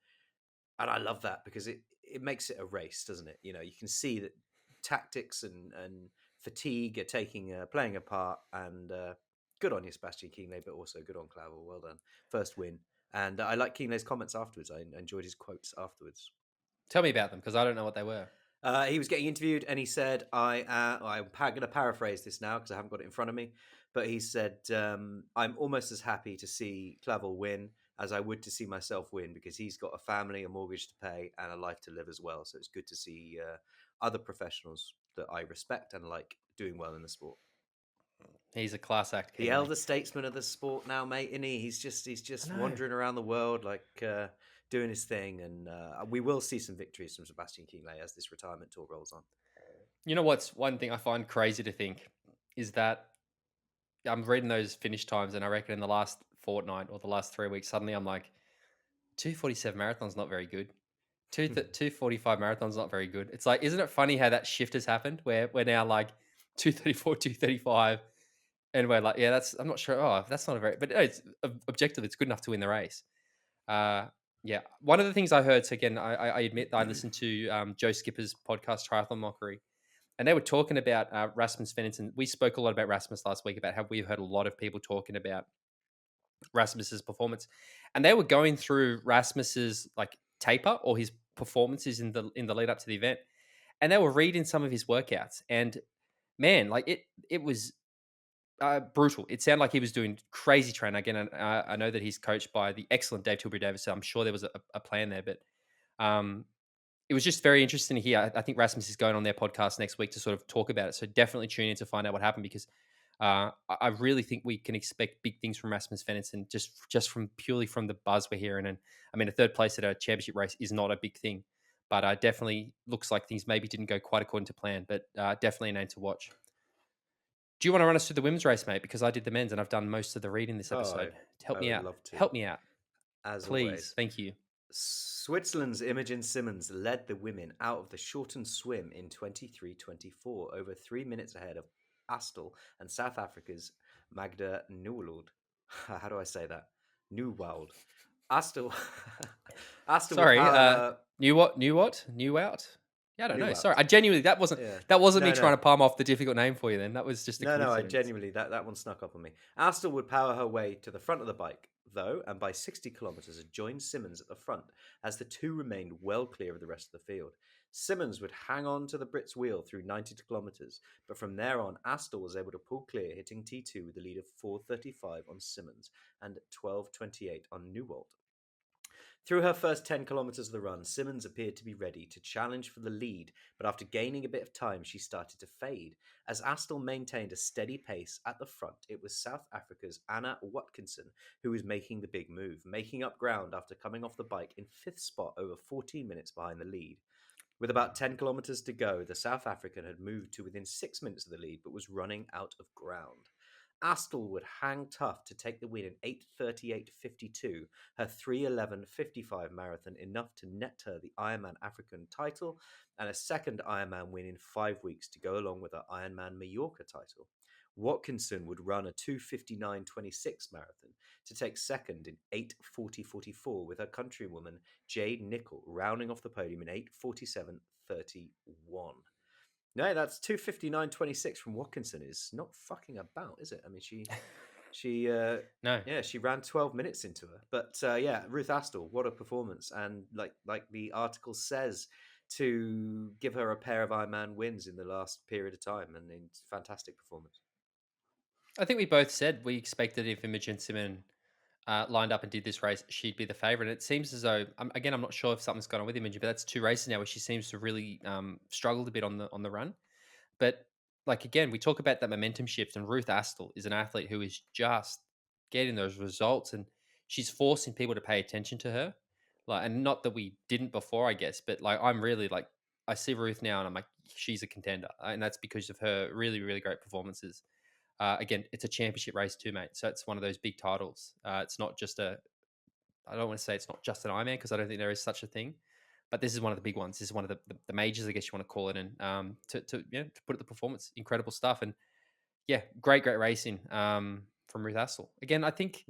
S2: I love that because it makes it a race, doesn't it? You can see that tactics and fatigue are playing a part, and good on you, Sebastian Kienle, but also good on Clavel. Well done. First win. And I like Kienle's comments afterwards. I enjoyed his quotes afterwards.
S1: Tell me about them, because I don't know what they were.
S2: He was getting interviewed, and he said, I'm going to paraphrase this now because I haven't got it in front of me, but he said, I'm almost as happy to see Clavel win as I would to see myself win, because he's got a family, a mortgage to pay, and a life to live as well. So it's good to see other professionals that I respect and like doing well in the sport.
S1: He's a class act.
S2: The elder statesman of the sport now, mate, isn't he? He's just wandering around the world like doing his thing, and we will see some victories from Sebastian Kienle as this retirement tour rolls on.
S1: You know what's one thing I find crazy to think is that I'm reading those finish times, and I reckon in the last fortnight or the last 3 weeks, suddenly I'm like, 2:47 marathon's not very good. 2:45 marathon's not very good. It's like, isn't it funny how that shift has happened where we're now like 2:34, 2:35, and we're like, yeah, I'm not sure. Oh, that's not a very, but it's objective. It's good enough to win the race. Yeah. One of the things I heard, so again, I admit I listened to Joe Skipper's podcast, Triathlon Mockery, and they were talking about Rasmus Svenningsson. We spoke a lot about Rasmus last week, about how we've heard a lot of people talking about Rasmus's performance, and they were going through Rasmus's like taper or his performances in the lead up to the event, and they were reading some of his workouts, and man, like it was brutal. It sounded like he was doing crazy training. Again, I know that he's coached by the excellent Dave Tilbury Davis, so I'm sure there was a plan there. But um, it was just very interesting to hear. I think Rasmus is going on their podcast next week to sort of talk about it. So definitely tune in to find out what happened, because I really think we can expect big things from Rasmus Svensson just from purely from the buzz we're hearing. And I mean, a third place at a championship race is not a big thing, but definitely looks like things maybe didn't go quite according to plan. But definitely a name to watch. Do you want to run us through the women's race, mate? Because I did the men's and I've done most of the reading this
S2: Oh,
S1: episode. Help
S2: I
S1: me
S2: would
S1: out.
S2: love to,
S1: Help me out,
S2: as
S1: please.
S2: always.
S1: Thank you.
S2: Switzerland's Imogen Simmons led the women out of the shortened swim in 23:24, over 3 minutes ahead of Astle and South Africa's Magda Nieuwald. How do I say that? Nieuwald. Astle. Astle would
S1: Sorry.
S2: power her.
S1: New what? New out? Yeah, I don't know.
S2: Nieuwald.
S1: Sorry. I genuinely that wasn't
S2: Yeah.
S1: me
S2: No,
S1: trying
S2: no.
S1: to palm off the difficult name for you. Then that was just a
S2: No, I
S1: coincidence.
S2: genuinely that one snuck up on me. Astle would power her way to the front of the bike, though, and by 60 kilometers had joined Simmons at the front, as the two remained well clear of the rest of the field. Simmons would hang on to the Brit's wheel through 90 kilometers, but from there on, Astle was able to pull clear, hitting T2 with a lead of 4:35 on Simmons and 12:28 on Nieuwald. Through her first 10 kilometers of the run, Simmons appeared to be ready to challenge for the lead, but after gaining a bit of time, she started to fade. As Astle maintained a steady pace at the front, it was South Africa's Anna Watkinson who was making the big move, making up ground after coming off the bike in fifth spot over 14 minutes behind the lead. With about 10 kilometers to go, the South African had moved to within 6 minutes of the lead, but was running out of ground. Astle would hang tough to take the win in 8:38.52, her 3:11.55 marathon, enough to net her the Ironman African title and a second Ironman win in 5 weeks to go along with her Ironman Mallorca title. Watkinson would run a 2:59.26 marathon to take second in 8:40.44, with her countrywoman Jade Nicol rounding off the podium in 8:47.31. No, that's 2:59.26 from Watkinson. Is not fucking about, is it? I mean, she
S1: No.
S2: yeah, she ran 12 minutes into her. But yeah, Ruth Astle, what a performance. And like the article says, to give her a pair of Ironman wins in the last period of time, and in fantastic performance.
S1: I think we both said we expected if Imogen Simmons lined up and did this race, she'd be the favourite. It seems as though, again, I'm not sure if something's gone on with Imogen, but that's 2 races now where she seems to really struggled a bit on the run. But like again, we talk about that momentum shift, and Ruth Astle is an athlete who is just getting those results, and she's forcing people to pay attention to her. Like, and not that we didn't before, I guess, but like I'm really like I see Ruth now, and I'm like she's a contender, and that's because of her really really great performances. Again, it's a championship race too, mate. So it's one of those big titles. It's not just a. I don't want to say it's not just an Ironman because I don't think there is such a thing, but this is one of the big ones. This is one of the majors, I guess you want to call it, and to put it the performance, incredible stuff, and yeah, great racing from Ruth Astle. Again, I think.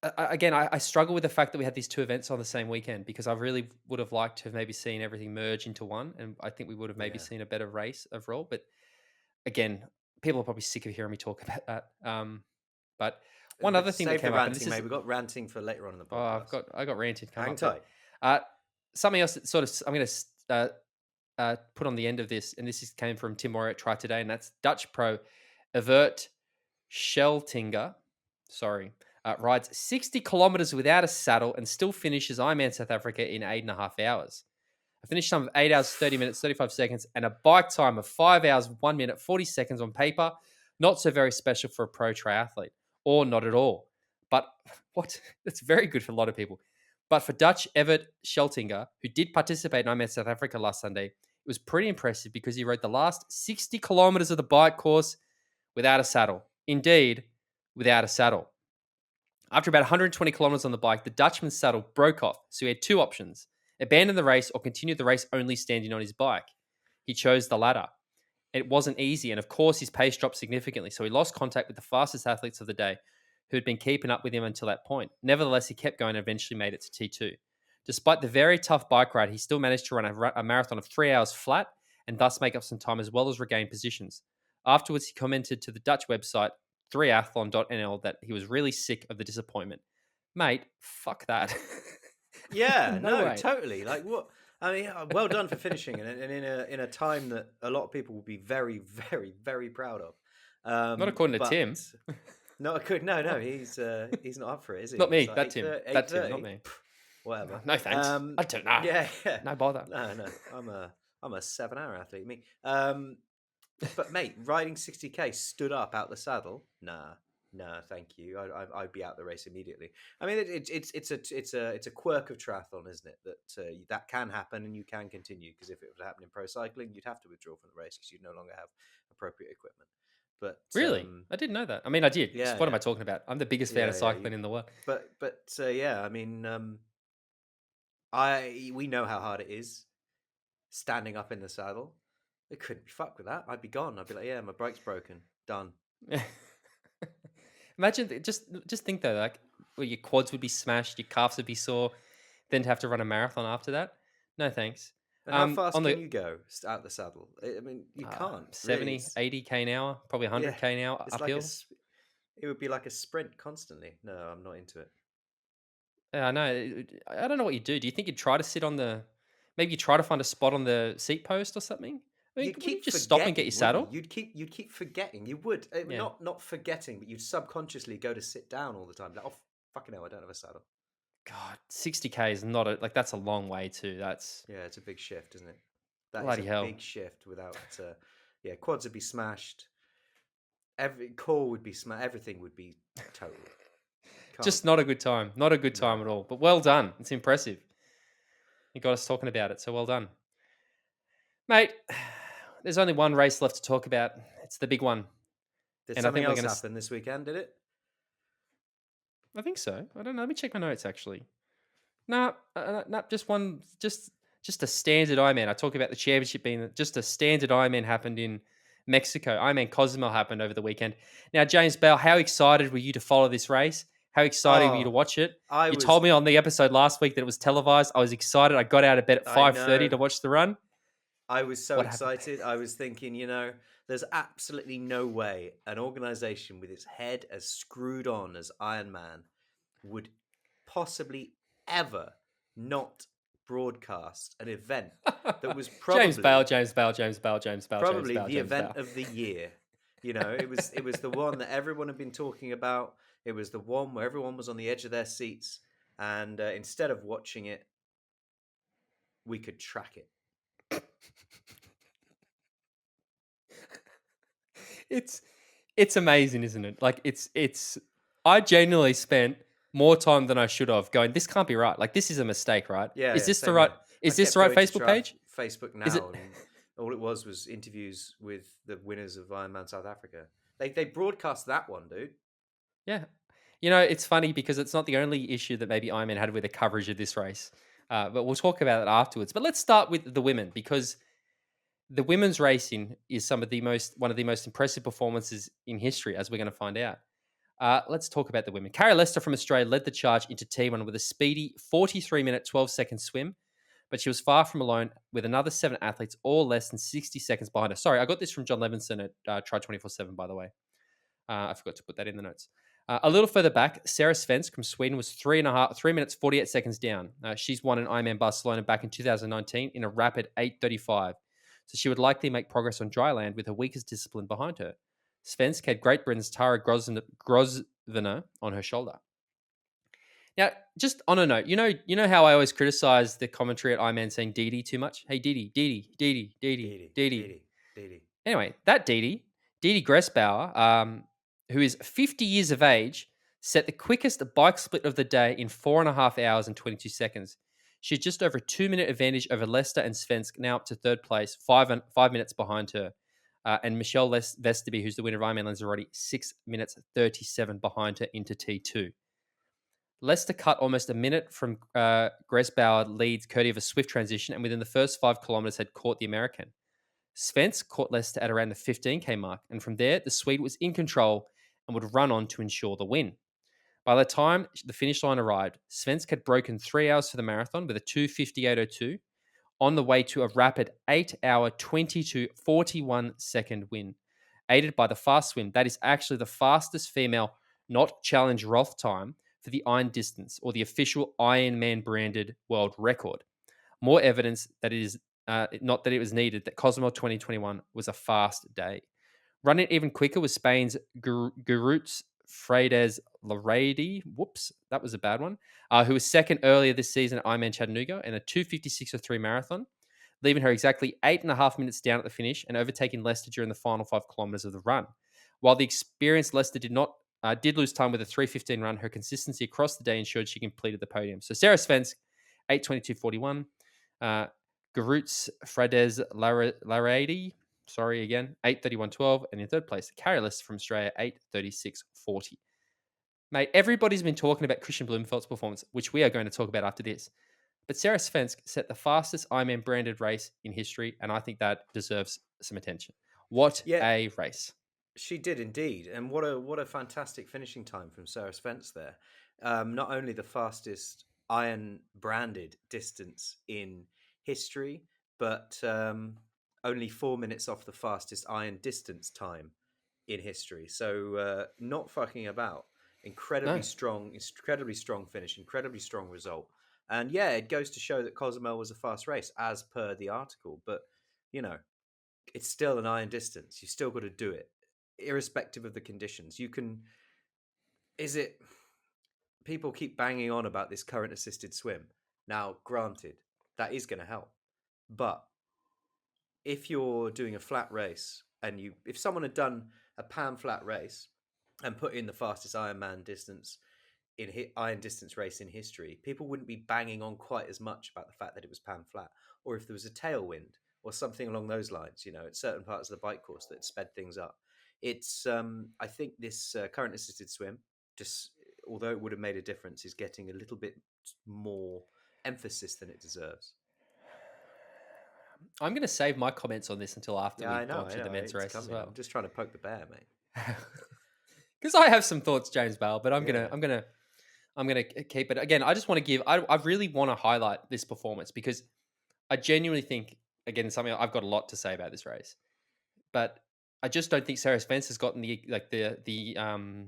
S1: I struggle with the fact that we had these two events on the same weekend because I really would have liked to have maybe seen everything merge into one, and I think we would have maybe
S2: Yeah.
S1: seen a better race overall. But again, people are probably sick of hearing me talk about that. But one
S2: But
S1: other thing that
S2: save the
S1: came up, and
S2: ranting,
S1: this is
S2: mate. We've got ranting for later on in the
S1: oh,
S2: podcast.
S1: I got ranted come
S2: Hang
S1: up, but
S2: tight.
S1: something else that sort of I'm going to put on the end of this, and came from Tim Moore at Try Today, and that's Dutch pro Evert Scheltinger. Sorry. Rides 60 kilometers without a saddle and still finishes Ironman South Africa in 8.5 hours. A finish time of 8 hours, 30 minutes, 35 seconds, and a bike time of 5 hours, 1 minute, 40 seconds on paper. Not so very special for a pro triathlete, or not at all. But what? That's very good for a lot of people. But for Dutch Evert Scheltinger, who did participate in Ironman South Africa last Sunday, it was pretty impressive because he rode the last 60 kilometers of the bike course without a saddle. Indeed, without a saddle. After about 120 kilometers on the bike, the Dutchman's saddle broke off, so he had two options: abandon the race or continue the race only standing on his bike. He chose the latter. It wasn't easy, and of course, his pace dropped significantly, so he lost contact with the fastest athletes of the day who had been keeping up with him until that point. Nevertheless, he kept going and eventually made it to T2. Despite the very tough bike ride, he still managed to run a marathon of 3 hours flat and thus make up some time as well as regain positions. Afterwards, he commented to the Dutch website triathlon.nl that he was really sick of the disappointment. Mate, fuck that.
S2: Yeah,
S1: No
S2: no,
S1: way.
S2: totally. Like what? I mean, well done for finishing, and in a time that a lot of people will be very, very, very proud of.
S1: Not according to
S2: But
S1: Tim.
S2: not good. No, he's not up for it, is he?
S1: Not
S2: He's
S1: me.
S2: like
S1: That Tim.
S2: 8:30.
S1: That Tim. Not
S2: 8:30.
S1: me.
S2: Whatever.
S1: No thanks. I don't know.
S2: Yeah, yeah.
S1: No bother.
S2: No. I'm a 7-hour athlete. Me. But mate, riding 60k stood up out the saddle. Nah, thank you. I'd be out the race immediately. I mean, it's a quirk of triathlon, isn't it? That that can happen and you can continue, because if it would happen in pro cycling, you'd have to withdraw from the race because you'd no longer have appropriate equipment. But
S1: Really? I didn't know that. I mean, I did.
S2: yeah,
S1: What am
S2: yeah,
S1: I talking about? I'm the biggest fan
S2: yeah,
S1: of
S2: yeah.
S1: cycling in the world.
S2: But yeah, I mean, we know how hard it is standing up in the saddle. It couldn't be fucked with that. I'd be gone. I'd be like, yeah, my bike's broken. Done.
S1: Imagine, just think though, like, well, your quads would be smashed, your calves would be sore, then to have to run a marathon after that. No thanks.
S2: And how fast
S1: On
S2: can
S1: the
S2: you go out the saddle? I mean, you can't.
S1: 70,
S2: Really.
S1: 80k an hour, probably
S2: Yeah,
S1: 100k an hour
S2: it's like
S1: uphill.
S2: it would be like a sprint constantly. No, I'm not into it.
S1: Yeah, I know. I don't know what you do. Do you think you'd try to sit on maybe you try to find a spot on the seat post or something? I mean,
S2: You'd
S1: wouldn't you
S2: keep
S1: just stop and get your
S2: forgetting, wouldn't you?
S1: saddle?
S2: You'd keep forgetting. You would
S1: Yeah.
S2: not forgetting, but you'd subconsciously go to sit down all the time. Like, oh fucking hell, I don't have a saddle.
S1: God, 60k is not that's a long way too. That's
S2: Yeah, it's a big shift, isn't it? That is
S1: bloody
S2: a
S1: hell.
S2: big shift. Without, yeah, quads would be smashed. Every core would be smashed. Everything would be total.
S1: Just not a good time. Not a good time at all. But well done. It's impressive. You got us talking about it, so well done. Mate, there's only one race left to talk about. It's the big one.
S2: Did
S1: And I
S2: something
S1: think we're
S2: else
S1: going
S2: happen this weekend? Did it?
S1: I think so. I don't know. Let me check my notes actually. No, just one, just a standard Ironman. I talk about the championship being just a standard Ironman happened in Mexico. Ironman Cozumel happened over the weekend. Now, James Bell, how excited were you to follow this race? How excited were you to
S2: Oh,
S1: watch it?
S2: I
S1: You
S2: was.
S1: told me on the episode last week that it was televised. I was excited. I got out of bed at
S2: I
S1: 5:30
S2: know.
S1: to watch the run.
S2: I was so
S1: What happened?
S2: excited. I was thinking, there's absolutely no way an organization with its head as screwed on as Ironman would possibly ever not broadcast an event that was
S1: James Bale,
S2: probably the event of the year. It was the one that everyone had been talking about. It was the one where everyone was on the edge of their seats, and instead of watching it, we could track it.
S1: It's amazing, isn't it? Like it's I genuinely spent more time than I should have going, this can't be right. Like, this is a mistake, right?
S2: Yeah,
S1: Is
S2: yeah,
S1: this the
S2: same
S1: right
S2: here.
S1: is
S2: I
S1: this
S2: kept
S1: the right
S2: going to
S1: Facebook page?
S2: Facebook now,
S1: Is it
S2: and all it was interviews with the winners of Ironman South Africa. They broadcast that one, dude.
S1: Yeah. You know, it's funny because it's not the only issue that maybe Ironman had with the coverage of this race. But we'll talk about it afterwards. But let's start with the women, because the women's racing is one of the most impressive performances in history, as we're going to find out. Let's talk about the women. Cara Lester from Australia led the charge into T1 with a speedy 43-minute, 12-second swim, but she was far from alone with another 7 athletes, all less than 60 seconds behind her. Sorry, I got this from John Levinson at Try 24/7, by the way. I forgot to put that in the notes. A little further back, Sara Svensk from Sweden was 3 minutes 48 seconds down. She's won an Ironman Barcelona back in 2019 in a rapid 8:35. So she would likely make progress on dry land with her weakest discipline behind her. Svensk had Great Britain's Tara Grosvenor on her shoulder. Now, just on a note, you know how I always criticize the commentary at Ironman saying Dee too much? Hey, Dee. Anyway, that Dee Gressbauer, who is 50 years of age, set the quickest bike split of the day in 4.5 hours and 22 seconds. She's just over a 2-minute advantage over Lester and Svensk, now up to third place, 5 minutes behind her. And Michelle Vesterby, who's the winner of Ironman Lanzarote, 6 minutes 37 behind her into T2. Lester cut almost a minute from Gressbauer leads, courtesy of a swift transition, and within the first 5 kilometers had caught the American. Svensk caught Lester at around the 15k mark, and from there, the Swede was in control and would run on to ensure the win. By the time the finish line arrived, Svensk had broken 3 hours for the marathon with a 2:58.02, on the way to a rapid 8-hour 22:41 win, aided by the fast swim. That is actually the fastest female not challenge Roth time for for the iron distance, or the official Ironman branded world record. More evidence that it is not that it was needed, that Cozumel 2021 was a fast day. Running even quicker was Spain's Guruts Fredes Larrady. Whoops, that was a bad one. Who was second earlier this season at Ironman Chattanooga in a 2:56.03 marathon, leaving her exactly 8.5 minutes down at the finish and overtaking Leicester during the final 5 kilometers of the run. While the experienced Leicester did lose time with a 3:15 run, her consistency across the day ensured she completed the podium. So Sara Svensk, 8:22.41. Garuts Fredes Larrady, sorry again, 8:31.12. And in third place, Carrie List from Australia, 8:36.40. Mate, everybody's been talking about Kristian Blumenfelt's performance, which we are going to talk about after this. But Sara Svensk set the fastest Ironman branded race in history, and I think that deserves some attention. What
S2: Yeah,
S1: a race.
S2: she did indeed, and what a fantastic finishing time from Sarah Spence there. Not only the fastest iron branded distance in history, but only 4 minutes off the fastest iron distance time in history. So not fucking about.
S1: No.
S2: Incredibly strong finish, incredibly strong result. And yeah, it goes to show that Cozumel was a fast race, as per the article. But you know, it's still an iron distance. You still got to do it, irrespective of the conditions. You can. Is it? People keep banging on about this current assisted swim. Now, granted, that is going to help, but if you're doing a flat race and if someone had done a pan flat race and put in the fastest Ironman distance iron distance race in history, people wouldn't be banging on quite as much about the fact that it was pan flat, or if there was a tailwind or something along those lines, at certain parts of the bike course that sped things up. It's I think this current assisted swim, just although it would have made a difference, is getting a little bit more emphasis than it deserves.
S1: I'm going to save my comments on this until after
S2: Yeah,
S1: we've
S2: I know.
S1: gone through the men's
S2: It's
S1: race as
S2: coming.
S1: well.
S2: I'm just trying to poke the bear, mate.
S1: Because I have some thoughts, James Bale, but I'm
S2: Yeah.
S1: gonna keep it. Again, I just want to give. I really want to highlight this performance because I genuinely think, again, something I've got a lot to say about this race, but I just don't think Sarah Spence has gotten the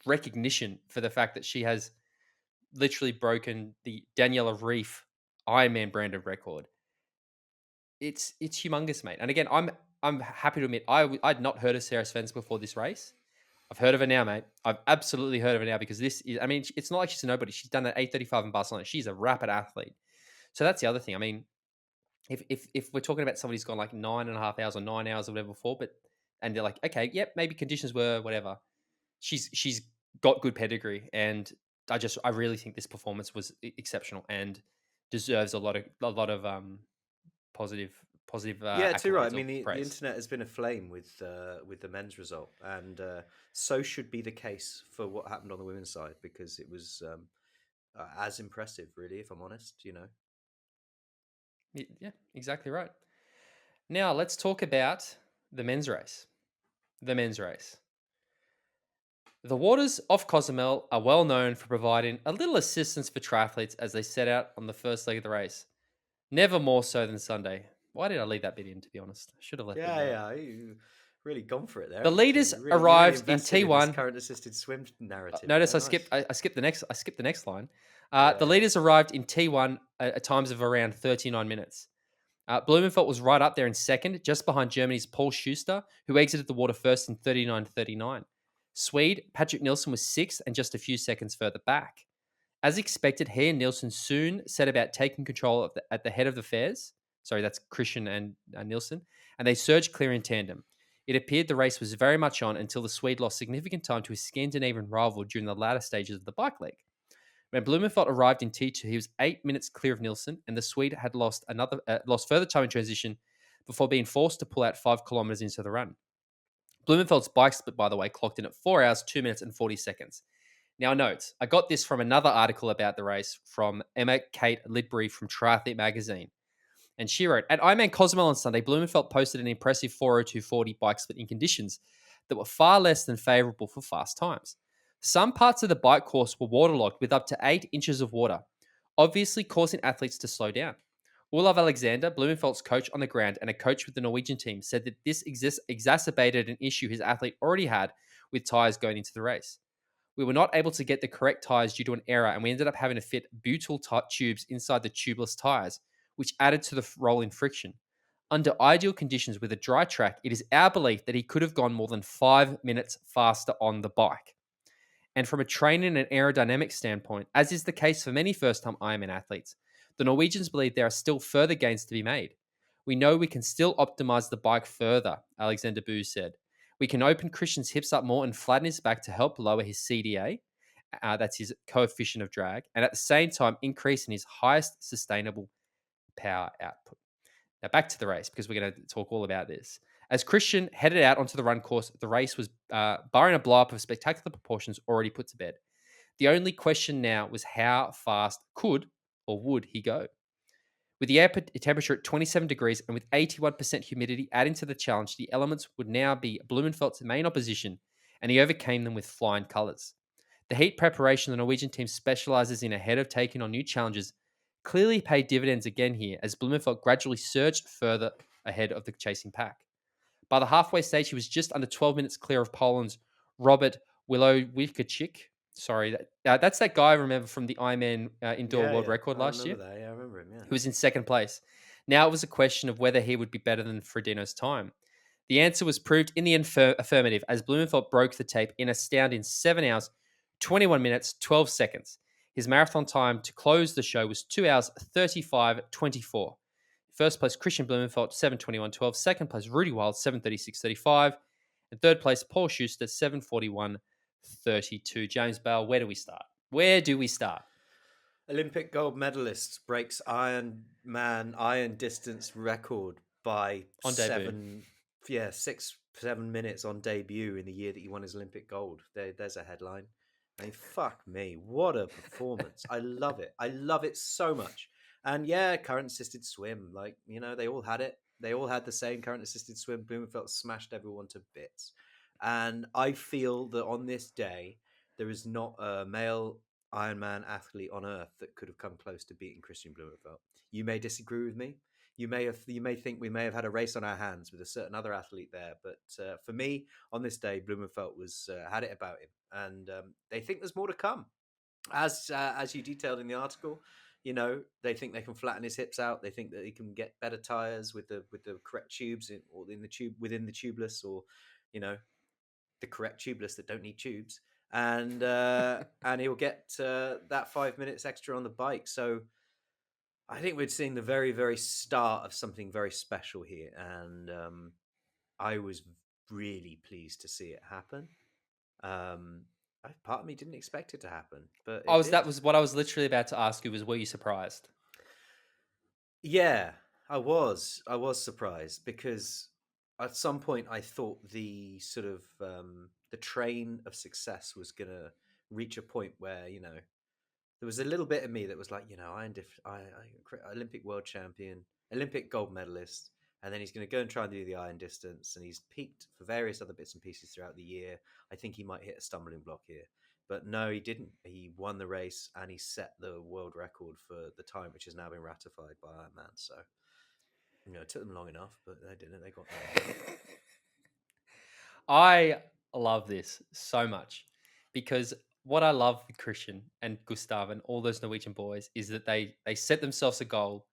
S1: recognition for the fact that she has literally broken the Daniela Reef Ironman branded record. It's humongous, mate. And again, I'm happy to admit I'd not heard of Sarah Spence before this race. I've heard of her now, mate. I've absolutely heard of her now because this is, I mean, it's not like she's a nobody. She's done an 8:35 in Barcelona. She's a rapid athlete. So that's the other thing. I mean, if we're talking about somebody who's gone like 9.5 hours or 9 hours or whatever before, and they're like, okay, yep, maybe conditions were whatever. She's got good pedigree, and I really think this performance was exceptional and deserves a lot of positive
S2: Yeah, too right. I
S1: accolades or
S2: mean, the
S1: praise.
S2: internet has been aflame with the men's result, and so should be the case for what happened on the women's side, because it was as impressive, really, if I'm honest.
S1: Yeah, exactly right. Now let's talk about the men's race. The men's race. The waters off Cozumel are well known for providing a little assistance for triathletes as they set out on the first leg of the race. Never more so than Sunday. Why did I leave that bit in, to be honest? I should have left it out.
S2: Yeah, you really gone for it there.
S1: The
S2: haven't you?
S1: leaders
S2: You really
S1: arrived in
S2: invested
S1: T1.
S2: this current assisted swim narrative.
S1: Notice
S2: there.
S1: I skipped the next line.
S2: Yeah.
S1: The leaders arrived in T1 at times of around 39 minutes. Blumenfelt was right up there in second, just behind Germany's Paul Schuster, who exited the water first in 39.39. Swede Patrick Nilsson was sixth and just a few seconds further back. As expected, he and Nilsson soon set about taking control at the head of the fares. Sorry, that's Kristian and Nilsson. And they surged clear in tandem. It appeared the race was very much on until the Swede lost significant time to his Scandinavian rival during the latter stages of the bike leg. When Blumenfelt arrived in T2, he was 8 minutes clear of Nilsson, and the Swede had lost further time in transition before being forced to pull out 5 kilometers into the run. Blumenfelt's bike split, by the way, clocked in at 4 hours, 2 minutes, and 40 seconds. Now, note, I got this from another article about the race from Emma Kate Lidbury from Triathlon magazine. And she wrote, at IM Cozumel on Sunday, Blumenfelt posted an impressive 4:02.40 bike split in conditions that were far less than favourable for fast times. Some parts of the bike course were waterlogged with up to 8 inches of water, obviously causing athletes to slow down. Olav Alexander, Blumenfelt's coach on the ground and a coach with the Norwegian team, said that this exacerbated an issue his athlete already had with tyres going into the race. We were not able to get the correct tires due to an error, and we ended up having to fit butyl tubes inside the tubeless tires, which added to the rolling friction. Under ideal conditions with a dry track, it is our belief that he could have gone more than 5 minutes faster on the bike. And from a training and aerodynamic standpoint, as is the case for many first-time Ironman athletes, the Norwegians believe there are still further gains to be made. We know we can still optimize the bike further, Alexander Booz said. We can open Kristian's hips up more and flatten his back to help lower his CDA, that's his coefficient of drag, and at the same time increasing his highest sustainable power output. Now back to the race, because we're going to talk all about this. As Kristian headed out onto the run course, the race was, barring a blow-up of spectacular proportions, already put to bed. The only question now was how fast could or would he go? With the air temperature at 27 degrees and with 81% humidity adding to the challenge, the elements would now be Blumenfelt's main opposition, and he overcame them with flying colours. The heat preparation the Norwegian team specialises in ahead of taking on new challenges clearly paid dividends again here, as Blumenfelt gradually surged further ahead of the chasing pack. By the halfway stage, he was just under 12 minutes clear of Poland's Robert Wilowicicik. Sorry, that's that guy I remember from the Ironman indoor world record
S2: I
S1: last year.
S2: remember that. Yeah, I remember him. Yeah,
S1: Who was in second place. Now it was a question of whether he would be better than Frodeno's time. The answer was proved in the affirmative, as Blumenfelt broke the tape in astounding 7 hours, 21 minutes, 12 seconds. His marathon time to close the show was 2 hours, 35:24. First place, Kristian Blumenfelt, 7:21:12. Second place, Rudy Wild, 7:36:35. And third place, Paul Schuster, 7:41:32. James Bale, where do we start? Where do we start?
S2: Olympic gold medalist breaks iron distance record by
S1: On debut.
S2: 6-7 minutes on debut in the year that he won his Olympic gold. There's a headline. I mean, fuck me, what a performance! I love it. I love it so much. And yeah, current assisted swim, like, you know, they all had it. They all had the same current assisted swim. Blumenfelt smashed everyone to bits. And I feel that on this day, there is not a male Ironman athlete on earth that could have come close to beating Kristian Blumenfelt. You may disagree with me. You may think we may have had a race on our hands with a certain other athlete there, but for me, on this day, Blumenfelt was had it about him, and they think there's more to come. As you detailed in the article, you know, they think they can flatten his hips out. They think that he can get better tires with the correct tubes within the tubeless, or, you know, the correct tubeless that don't need tubes, and he'll get that 5 minutes extra on the bike. So I think we're seeing the very, very start of something very special here, and I was really pleased to see it happen. Part of me didn't expect it to happen, but
S1: That was what I was literally about to ask you, was were you surprised?
S2: Yeah, I was. I was surprised because at some point I thought the sort of the train of success was gonna reach a point where, you know, there was a little bit of me that was like, you know, Olympic world champion, Olympic gold medalist, and then he's going to go and try and do the iron distance, and he's peaked for various other bits and pieces throughout the year. I think he might hit a stumbling block here, but no, he didn't. He won the race and he set the world record for the time, which has now been ratified by Ironman. So, you know, it took them long enough, but they didn't. They got there.
S1: I love this so much, because what I love with Kristian and Gustav and all those Norwegian boys is that they set themselves a goal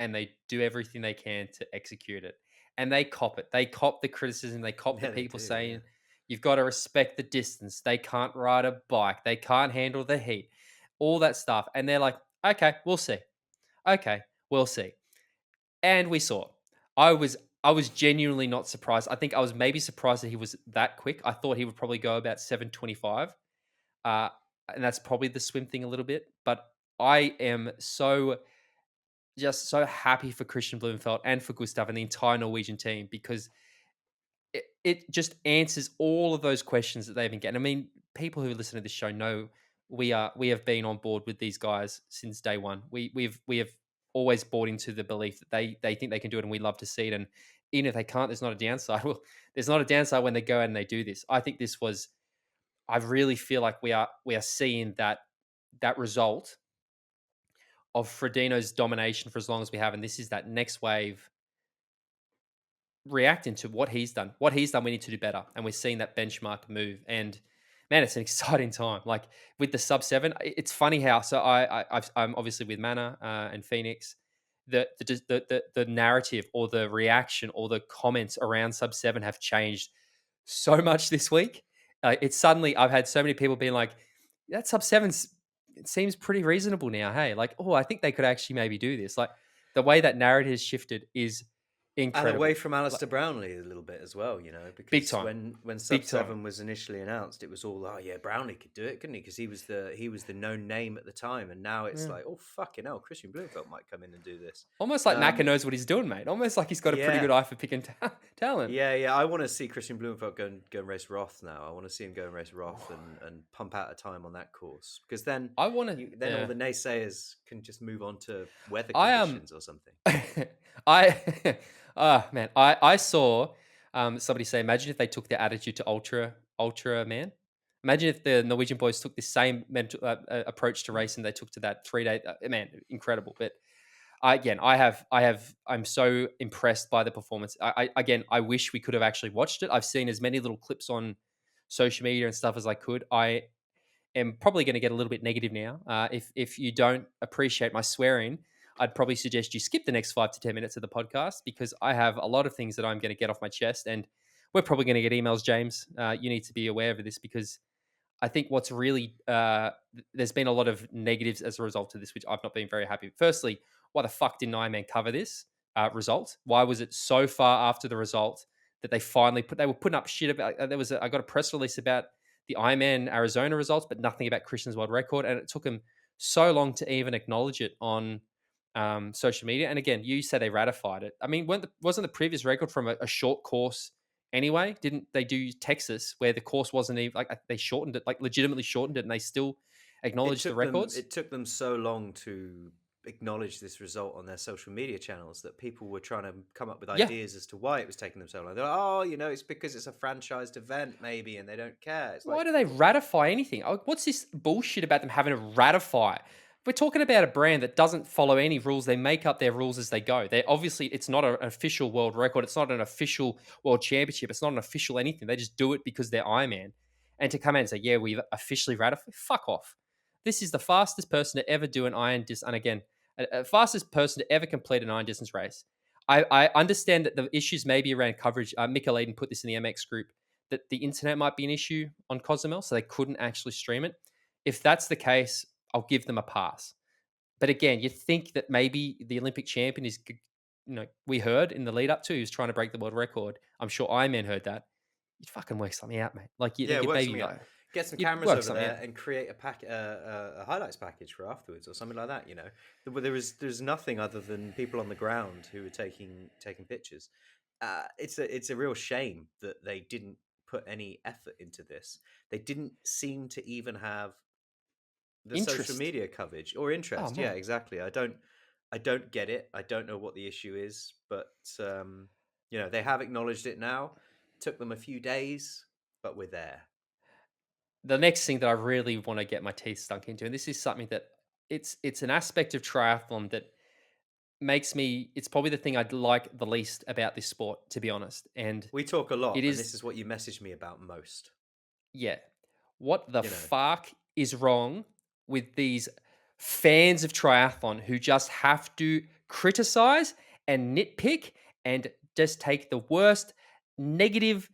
S1: and they do everything they can to execute it. And they cop it. They cop the criticism. They cop the people saying, you've got to respect the distance. They can't ride a bike. They can't handle the heat. All that stuff. And they're like, okay, we'll see. Okay, we'll see. And we saw. I was genuinely not surprised. I think I was maybe surprised that he was that quick. I thought he would probably go about 7:25. And that's probably the swim thing a little bit. But I am just so happy for Kristian Blumenfelt and for Gustav and the entire Norwegian team, because it just answers all of those questions that they've been getting. I mean, people who listen to this show know we have been on board with these guys since day one. We have always bought into the belief that they think they can do it, and we love to see it. And even if they can't, there's not a downside. Well, there's not a downside when they go out and they do this. I think this was. I really feel like we are seeing that result of Frodeno's domination for as long as we have, and this is that next wave reacting to what he's done. What he's done, we need to do better, and we're seeing that benchmark move. And man, it's an exciting time. Like with the sub 7, it's funny how. So I'm obviously with Mana and Phoenix. The narrative or the reaction or the comments around sub 7 have changed so much this week. It's suddenly I've had so many people being like, that sub 7's it seems pretty reasonable now. Hey, like, oh, I think they could actually maybe do this. Like the way that narrative has shifted is
S2: And away
S1: incredible.
S2: from
S1: Like
S2: Alistair Brownlee a little bit as well,
S1: big
S2: because
S1: time,
S2: when Sub
S1: big time.
S2: Seven was initially announced, it was all, oh yeah, Brownlee could do it, couldn't he? Because he was the known name at the time, and now it's
S1: Yeah.
S2: like, oh fucking hell, Kristian Blumenfelt might come in and do this.
S1: Almost like Macca knows what he's doing, mate. Almost like he's got a pretty
S2: Yeah,
S1: good eye for picking talent.
S2: yeah. I want to see Kristian Blumenfelt go and race Roth now. I want to see him go and race Roth and pump out a time on that course, because then
S1: I want to.
S2: then all
S1: Yeah.
S2: the naysayers can just move on to weather
S1: I
S2: conditions or something.
S1: I man, I saw somebody say, imagine if they took their attitude to ultra man. Imagine if the Norwegian boys took the same mental approach to racing they took to that 3 day. Man, incredible. But I'm so impressed by the performance. I wish we could have actually watched it. I've seen as many little clips on social media and stuff as I could. I am probably going to get a little bit negative now. If you don't appreciate my swearing, I'd probably suggest you skip the next 5 to 10 minutes of the podcast because I have a lot of things that I'm going to get off my chest, and we're probably going to get emails, James. You need to be aware of this because I think what's really there's been a lot of negatives as a result of this, which I've not been very happy with. Firstly, why the fuck didn't Ironman cover this result? Why was it so far after the result that they finally they were putting up shit about? I got a press release about the Ironman Arizona results, but nothing about Kristian's world record, and it took them so long to even acknowledge it on social media. And again, you said they ratified it. I mean, wasn't the previous record from a short course anyway? Didn't they do Texas where the course wasn't even like they shortened it, like legitimately shortened it, and they still acknowledged the records?
S2: It took them so long to acknowledge this result on their social media channels that people were trying to come up with
S1: Yeah.
S2: ideas as to why it was taking them so long. They're like, oh, it's because it's a franchised event, maybe, and they don't care. It's
S1: Why
S2: like,
S1: do they ratify anything? What's this bullshit about them having to ratify? We're talking about a brand that doesn't follow any rules. They make up their rules as they go. They obviously it's not an official world record. It's not an official world championship. It's not an official anything. They just do it because they're Ironman. And to come out and say, yeah, we've officially ratified, fuck off. This is the fastest person to ever do an iron distance. And again, fastest person to ever complete an iron distance race. I understand that the issues may be around coverage. Mikel Aiden put this in the MX group that the internet might be an issue on Cozumel, so they couldn't actually stream it. If that's the case, I'll give them a pass. But again, you think that maybe the Olympic champion is, we heard in the lead up to, he was trying to break the world record. I'm sure Ironman heard that. You'd fucking work something out, mate. Like
S2: yeah,
S1: you
S2: work
S1: maybe
S2: something out. Get some
S1: you'd
S2: cameras
S1: work
S2: over
S1: something
S2: there
S1: out.
S2: and create a highlights package for afterwards or something like that. There's nothing other than people on the ground who are taking pictures. It's a real shame that they didn't put any effort into this. They didn't seem to even have the social
S1: Interest.
S2: media coverage or
S1: Oh
S2: interest. Yeah,
S1: man.
S2: exactly. I don't get it. I don't know what the issue is, but they have acknowledged it now. Took them a few days, but we're there.
S1: The next thing that I really want to get my teeth stunk into, and this is something that it's an aspect of triathlon that makes me it's probably the thing I'd like the least about this sport, to be honest. And
S2: We talk a lot,
S1: it
S2: and this
S1: is,
S2: is what you messaged me about most.
S1: yeah. What the
S2: You know,
S1: fuck is wrong with these fans of triathlon who just have to criticize and nitpick and just take the worst negative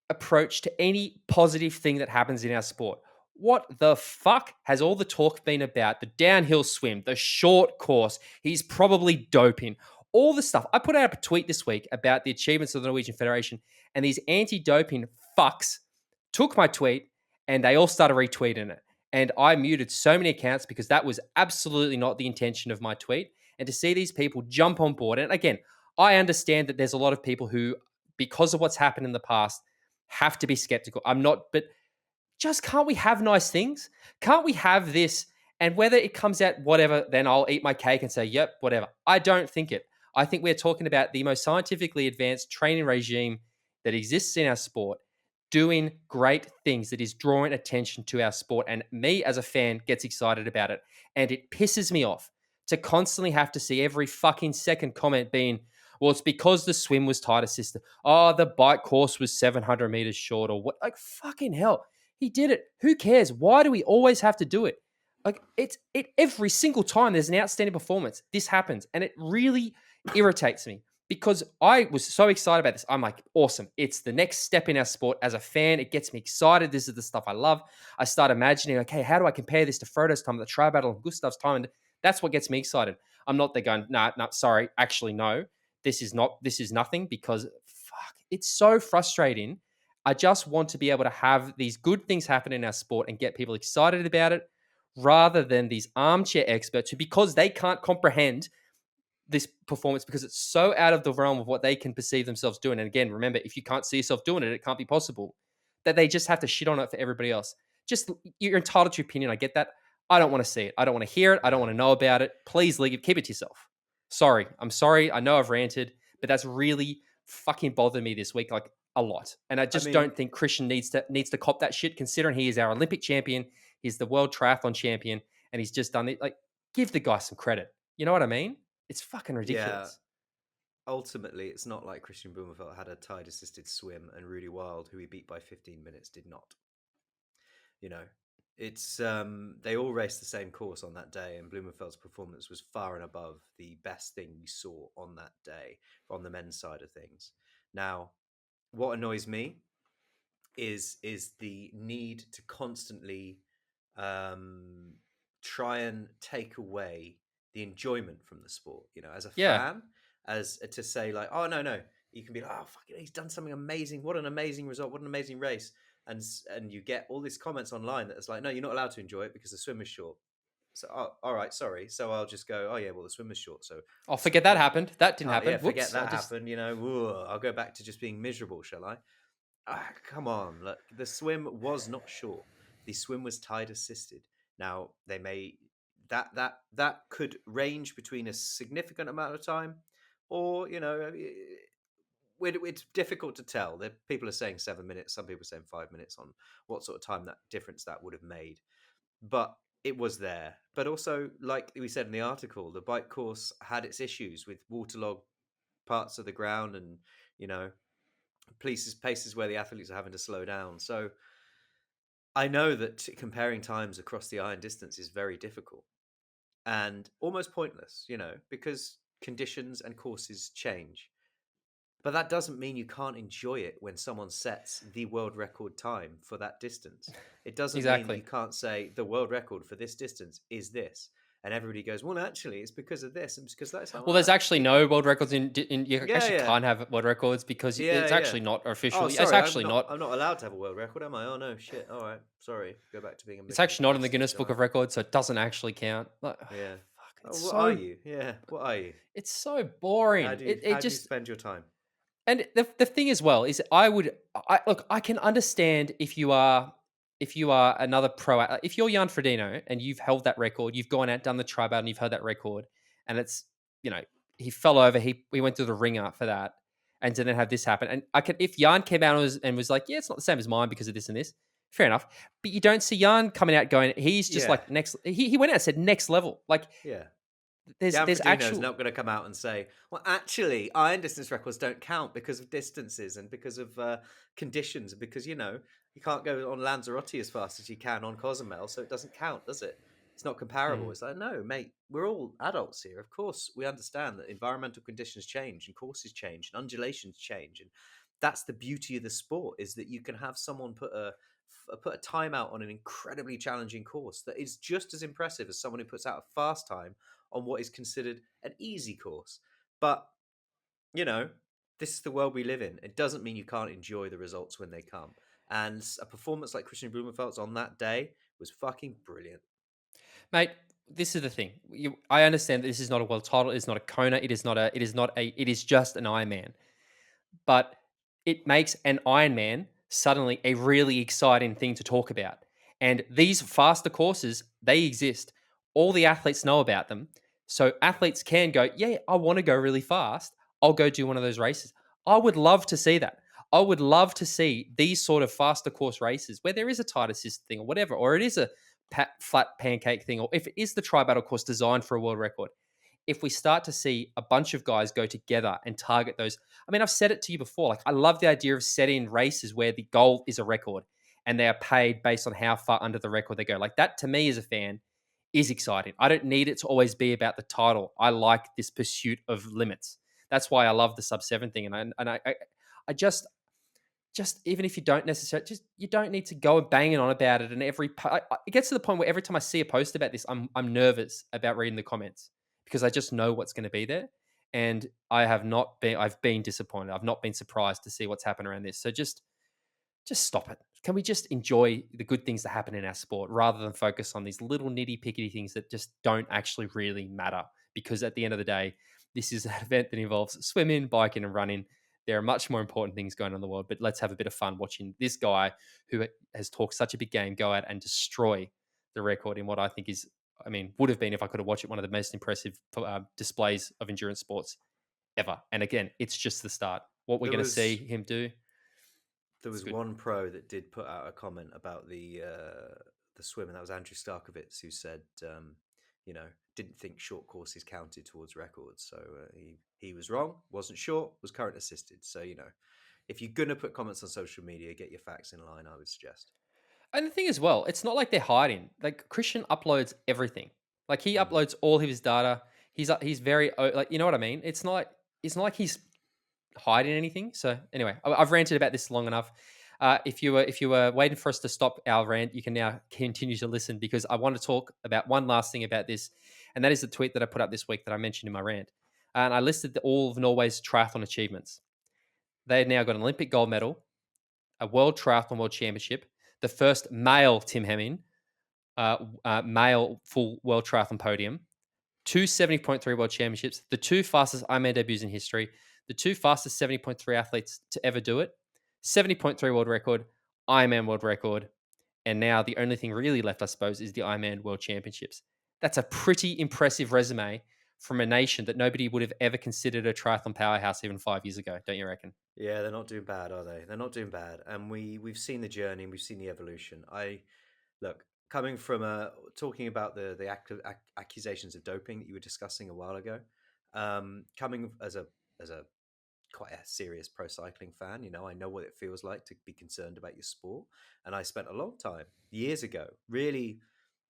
S1: approach to any positive thing that happens in our sport? What the fuck has all the talk been about? The downhill swim, the short course, he's probably doping, all the stuff. I put out a tweet this week about the achievements of the Norwegian Federation, and these anti doping fucks took my tweet and they all started retweeting it. And I muted so many accounts because that was absolutely not the intention of my tweet. And to see these people jump on board, and again, I understand that there's a lot of people who, because of what's happened in the past, have to be skeptical. I'm not, but just can't we have nice things? Can't we have this? And whether it comes out whatever, then I'll eat my cake and say, yep, whatever. I don't think it. I think we're talking about the most scientifically advanced training regime that exists in our sport, doing great things that is drawing attention to our sport. And me as a fan gets excited about it. And it pisses me off to constantly have to see every fucking second comment being, well, it's because the swim was tighter, sister. Oh, the bike course was 700 meters short or what? Like, fucking hell. He did it. Who cares? Why do we always have to do it? Like it's every single time there's an outstanding performance, this happens. And it really irritates me because I was so excited about this. I'm like, awesome. It's the next step in our sport. As a fan, it gets me excited. This is the stuff I love. I start imagining, okay, how do I compare this to Frodo's time, the tri battle, and Gustav's time? And that's what gets me excited. I'm not there going, nah, sorry. Actually, no, this is nothing because fuck, it's so frustrating. I just want to be able to have these good things happen in our sport and get people excited about it rather than these armchair experts who, because they can't comprehend this performance because it's so out of the realm of what they can perceive themselves doing. And again, remember, if you can't see yourself doing it, it can't be possible. That they just have to shit on it for everybody else. Just you're entitled to your opinion. I get that. I don't want to see it. I don't want to hear it. I don't want to know about it. Please keep it to yourself. Sorry. I'm sorry. I know I've ranted, but that's really fucking bothered me this week, like a lot. And I just don't think Kristian needs to cop that shit, considering he is our Olympic champion. He's the world triathlon champion, and he's just done it. Like, give the guy some credit. You know what I mean? It's fucking ridiculous.
S2: Yeah. Ultimately, it's not like Kristian Blumenfelt had a tide-assisted swim and Rudy Wild, who he beat by 15 minutes, did not. You know, it's they all raced the same course on that day, and Blumenfelt's performance was far and above the best thing we saw on that day on the men's side of things. Now, what annoys me is the need to constantly try and take away the enjoyment from the sport. You know, as a fan, as to say like, oh no, you can be like, oh fuck it, he's done something amazing. What an amazing result. What an amazing race. And you get all these comments online that's like, no, you're not allowed to enjoy it because the swim is short. So, all right, sorry. So I'll just go, oh yeah, well the swim was short. So
S1: I'll forget that happened. That didn't happen.
S2: Yeah, forget that happened. You know, I'll go back to just being miserable, shall I? Come on, look, the swim was not short. The swim was tide assisted. Now they may that could range between a significant amount of time, or it's difficult to tell. People are saying 7 minutes, some people are saying 5 minutes on what sort of time that difference that would have made. But it was there. But also, like we said in the article, the bike course had its issues with waterlogged parts of the ground and places where the athletes are having to slow down. So I know that comparing times across the iron distance is very difficult and almost pointless, because conditions and courses change. But that doesn't mean you can't enjoy it when someone sets the world record time for that distance. It doesn't mean that you can't say the world record for this distance is this. And everybody goes, well, actually, it's because of this, and it's because that's.
S1: Well, there's actually no world records in you actually can't have world records because it's actually not official.
S2: Oh, sorry,
S1: it's actually not.
S2: I'm not allowed to have a world record, am I? Oh no, shit. All right, sorry. Go back to being a.
S1: It's actually not in the Guinness Book of Records, so it doesn't actually count. Like,
S2: yeah.
S1: Fuck,
S2: what are you? Yeah. What are you?
S1: It's so boring.
S2: How do you spend your time?
S1: And the thing as well is, I can understand if you are another pro, if you're Jan Frodeno and you've held that record, you've gone out, done the tri battle, and you've held that record, and it's, he fell over, he went through the ringer for that, and to then have this happen. And if Jan came out and was like, yeah, it's not the same as mine because of this and this, fair enough. But you don't see Jan coming out going, he's just like next, he went out and said next level. Like,
S2: yeah.
S1: There's
S2: actually not going to come out and say, well, actually, iron distance records don't count because of distances and because of conditions, and because you can't go on Lanzarote as fast as you can on Cozumel, so it doesn't count, does it? It's not comparable. It's like, no, mate, we're all adults here. Of course, we understand that environmental conditions change and courses change and undulations change, and that's the beauty of the sport, is that you can have someone put a time out on an incredibly challenging course that is just as impressive as someone who puts out a fast time on what is considered an easy course. But, this is the world we live in. It doesn't mean you can't enjoy the results when they come. And a performance like Kristian Blumenfelt's on that day was fucking brilliant.
S1: Mate, this is the thing. I understand that this is not a world title. It is not a Kona. It is just an Ironman. But it makes an Ironman suddenly a really exciting thing to talk about. And these faster courses, they exist. All the athletes know about them. So athletes can go, yeah, I want to go really fast. I'll go do one of those races. I would love to see that. I would love to see these sort of faster course races where there is a tight assist thing or whatever, or it is a flat pancake thing, or if it is the tri-battle course designed for a world record. If we start to see a bunch of guys go together and target those, I mean, I've said it to you before, like I love the idea of setting races where the goal is a record. and they are paid based on how far under the record they go. Like that to me as a fan is exciting. I don't need it to always be about the title. I like this pursuit of limits. That's why I love the sub 7 thing. I just even if you don't necessarily, just you don't need to go banging on about it. And it gets to the point where every time I see a post about this, I'm nervous about reading the comments because I just know what's going to be there, and I've been disappointed. I've not been surprised to see what's happened around this. So just stop it. Can we just enjoy the good things that happen in our sport rather than focus on these little nitty pickety things that just don't actually really matter? Because at the end of the day, this is an event that involves swimming, biking, and running. There are much more important things going on in the world, but let's have a bit of fun watching this guy who has talked such a big game go out and destroy the record in what I think is, I mean, would have been, if I could have watched it, one of the most impressive displays of endurance sports ever. And again, it's just the start. What we're
S2: There
S1: going to see
S2: was
S1: him do,
S2: there
S1: it's
S2: was
S1: good.
S2: one pro that did put out a comment about the swim, and that was Andrew Starkovitz, who said, you know, didn't think short courses counted towards records. So he was wrong. Wasn't short. Was current assisted. So if you're gonna put comments on social media, get your facts in line. I would suggest.
S1: And the thing as well, it's not like they're hiding. Like Kristian uploads everything. Like he
S2: Mm.
S1: uploads all of his data. He's very like, you know what I mean. It's not like he's hiding anything. So anyway, I've ranted about this long enough. If you were waiting for us to stop our rant, you can now continue to listen because I want to talk about one last thing about this, and that is the tweet that I put up this week that I mentioned in my rant, and I listed all of Norway's triathlon achievements. They've now got an Olympic gold medal, a World Triathlon World Championship, the first male Tim Hemming, male full World Triathlon podium, two 70.3 World Championships, the two fastest Ironman debuts in history, the two fastest 70.3 athletes to ever do it, 70.3 world record, Ironman world record, and now the only thing really left, I suppose, is the Ironman World Championships. That's a pretty impressive resume from a nation that nobody would have ever considered a triathlon powerhouse even 5 years ago, don't you reckon?
S2: Yeah, they're not doing bad, are they? They're not doing bad, and we've seen the journey and we've seen the evolution. I look coming from talking about the accusations of doping that you were discussing a while ago. Coming as a quite a serious pro cycling fan, I know what it feels like to be concerned about your sport, and I spent a long time years ago really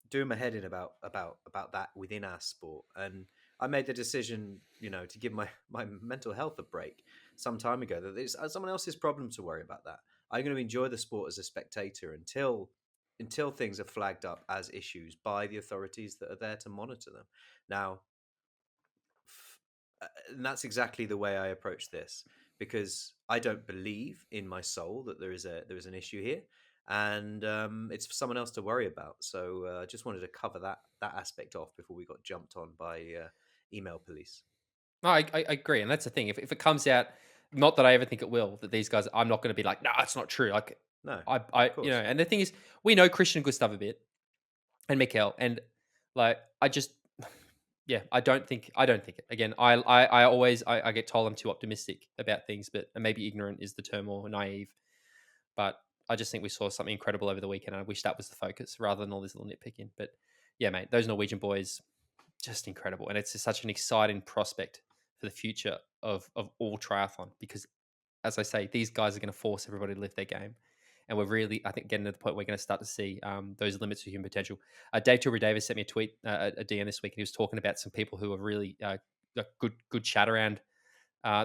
S2: doing my head in about that within our sport. And I made the decision, to give my mental health a break some time ago, that it's someone else's problem to worry about that. I'm going to enjoy the sport as a spectator until things are flagged up as issues by the authorities that are there to monitor them. Now, and that's exactly the way I approach this, because I don't believe in my soul that there is an issue here, and it's for someone else to worry about. So I just wanted to cover that aspect off before we got jumped on by email police.
S1: No, I agree, and that's the thing. If it comes out, not that I ever think it will, that these guys, I'm not going to be like, no, it's not true. Like,
S2: No,
S1: I,
S2: of course.
S1: and the thing is, we know Christian Gustav a bit, and Mikkel, and like, yeah, I don't think it. Again, I always, I get told I'm too optimistic about things, but and maybe ignorant is the term, or naive. But I just think we saw something incredible over the weekend, and I wish that was the focus rather than all this little nitpicking. But yeah, mate, those Norwegian boys, just incredible, and it's just such an exciting prospect for the future of all triathlon because, as I say, these guys are going to force everybody to lift their game, and we're really, I think, getting to the point where we're going to start to see those limits of human potential. Dave Tilbury Davis sent me a tweet, a DM this week, and he was talking about some people who are really good chat around